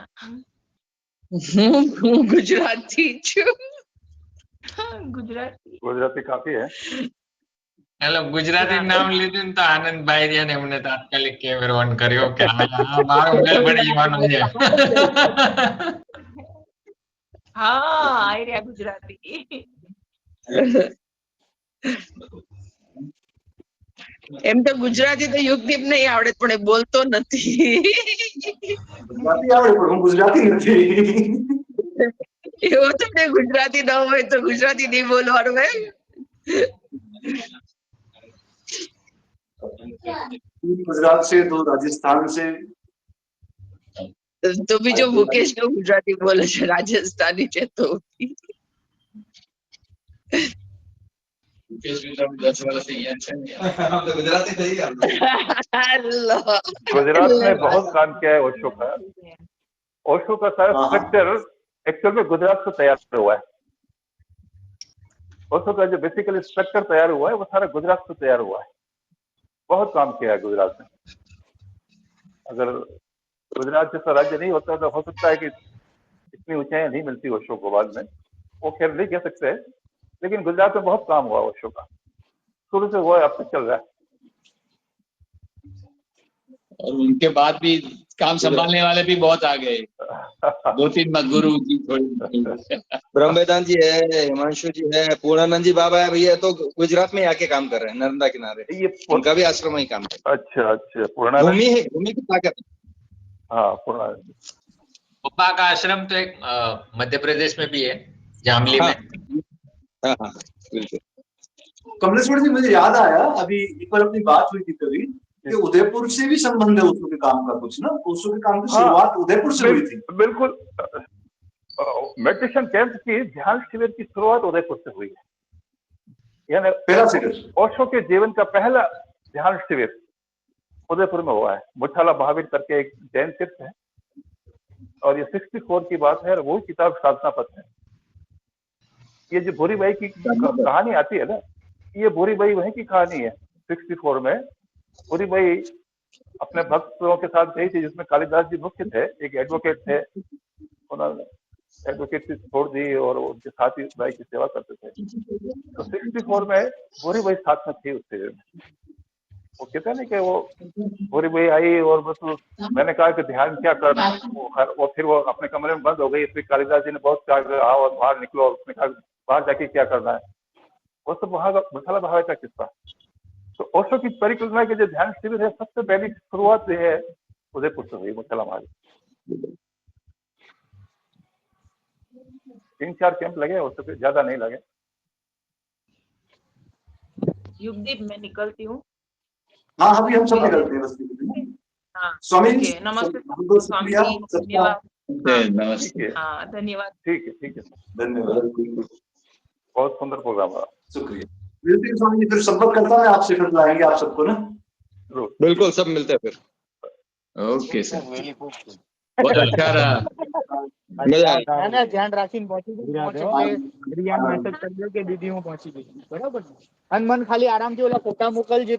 હું ગુજરાતી છું। गुजराती काफी है। हेलो, गुजराती नाम લીધું ને તો આનંદ બાયરિયા ને એમને તાત્કાલિક કેમેરો ઓન કર્યો કે આ મારો મેલ પડી જવાનો છે। હા, આઈ રહ્યા ગુજરાતી। એમ તો ગુજરાતી તો યુગદીપ નહીં આવડે, પણ એ બોલતો નથી। ગુજરાતી આવડે પણ હું ગુજરાતી નથી। એવો તમને ગુજરાતી ન હોય તો ગુજરાતી નહીં બોલવાનું હોય। 3 गुजरात से, 2 राजस्थान से। તો બીજો મુકેશ કેવું ગુજરાતી બોલે છે, રાજસ્થાની છે તો। गुजरात में बहुत काम किया है ओशो का। ओशो का सारा स्ट्रक्चर एक्चुअल में गुजरात से तैयार हुआ है। ओशो का जो बेसिकली स्ट्रक्चर तैयार हुआ है वो सारा गुजरात से तैयार हुआ है। बहुत काम किया है गुजरात में। अगर गुजरात जैसा राज्य नहीं होता तो हो सकता है कि इतनी ऊंचाइयां नहीं मिलती ओशो को बाद में। वो खैर नहीं कह सकते, लेकिन गुजरात में बहुत काम हुआ ओशो का, शुरू से हुआ है, अब तक चल रहा है। और उनके बाद भी काम संभालने वाले भी बहुत आ गए, 2-3 गुरु जी थोड़े। ब्रह्म वेदांत जी है, हिमांशु जी है, पूर्णानंद जी बाबा है भैया, तो गुजरात में आके काम कर रहे हैं नर्मदा किनारे। ये उनका भी आश्रम ही काम कर अच्छा अच्छा, भूमि है, भूमि की ताकत। हाँ पूर्णानंद। पप्पा का आश्रम तो एक मध्य प्रदेश में भी है, जामली में। हाँ हाँ बिल्कुल। कमलेश्वर जी, मुझे याद आया अभी एक बार अपनी बात हुई थी कभी कि उदयपुर से भी संबंध है ओशो के काम का कुछ ना, ओशो के काम की शुरुआत उदयपुर से हुई थी। बिल्कुल, मेडिटेशन कैंप की ध्यान शिविर की शुरुआत उदयपुर से हुई है। यानी पहला शिविर ओशो के जीवन का पहला ध्यान शिविर उदयपुर में हुआ है। मुठाला महावीर करके एक जैन तीर्थ है, और ये 64 की बात है, और वो किताब साधना पथ है। ये जो भूरीबाई की कहानी आती है ना, ये भूरीबाई वहीं की कहानी है। 64 में भूरीबाई अपने भक्तों के साथ गई थी, जिसमें कालिदास जी मुख्य थे, एक एडवोकेट थे। उन्होंने एडवोकेट छोड़ दी और उनके साथ ही बाई की सेवा करते थे। तो 64 में भूरीबाई साथ में थी उससे। वो कहते हैं ना कि वो भूरीबाई आई और बस मैंने कहा कि ध्यान क्या करना, वो फिर वो अपने कमरे में बंद हो गई। फिर कालिदास जी ने बहुत कहा आओ और बाहर निकलो, और उसने कहा बाहर जाके क्या करना है। वो सब वहां का मुठाला भावे का किस्सा। तो ओशो की परिकल्पना के जो ध्यान शिविर है, सबसे पहली शुरुआत जो है उदयपुर से हुई, मुठाला भावे। 3-4 कैंप लगे, उससे ज्यादा नहीं लगे। युगदीप, मैं निकलती हूँ। हाँ अभी हम सब निकलते हैं बस। हाँ स्वामी ओके, नमस्ते बहुत स्वामी शुक्रिया जी, सबका। धन्यवाद। नमस्ते। हाँ धन्यवाद। ठीक है धन्यवाद, बहुत सुंदर प्रोग्राम रहा। शुक्रिया। मिलते हैं स्वामी जी, फिर संपर्क करता हूँ आपसे, फिर लाएंगे आप सबको ना। बिल्कुल, सब मिलते हैं फिर। ओके सर, बहुत अच्छा रहा। ધ્યાન રાખીને પહોંચી ગઈ, મેસેજ કરજો કે દીદી હું પહોંચી ગઈ, બરાબર. અને મને ખાલી આરામથી ઓલા ફોટા મોકલજે.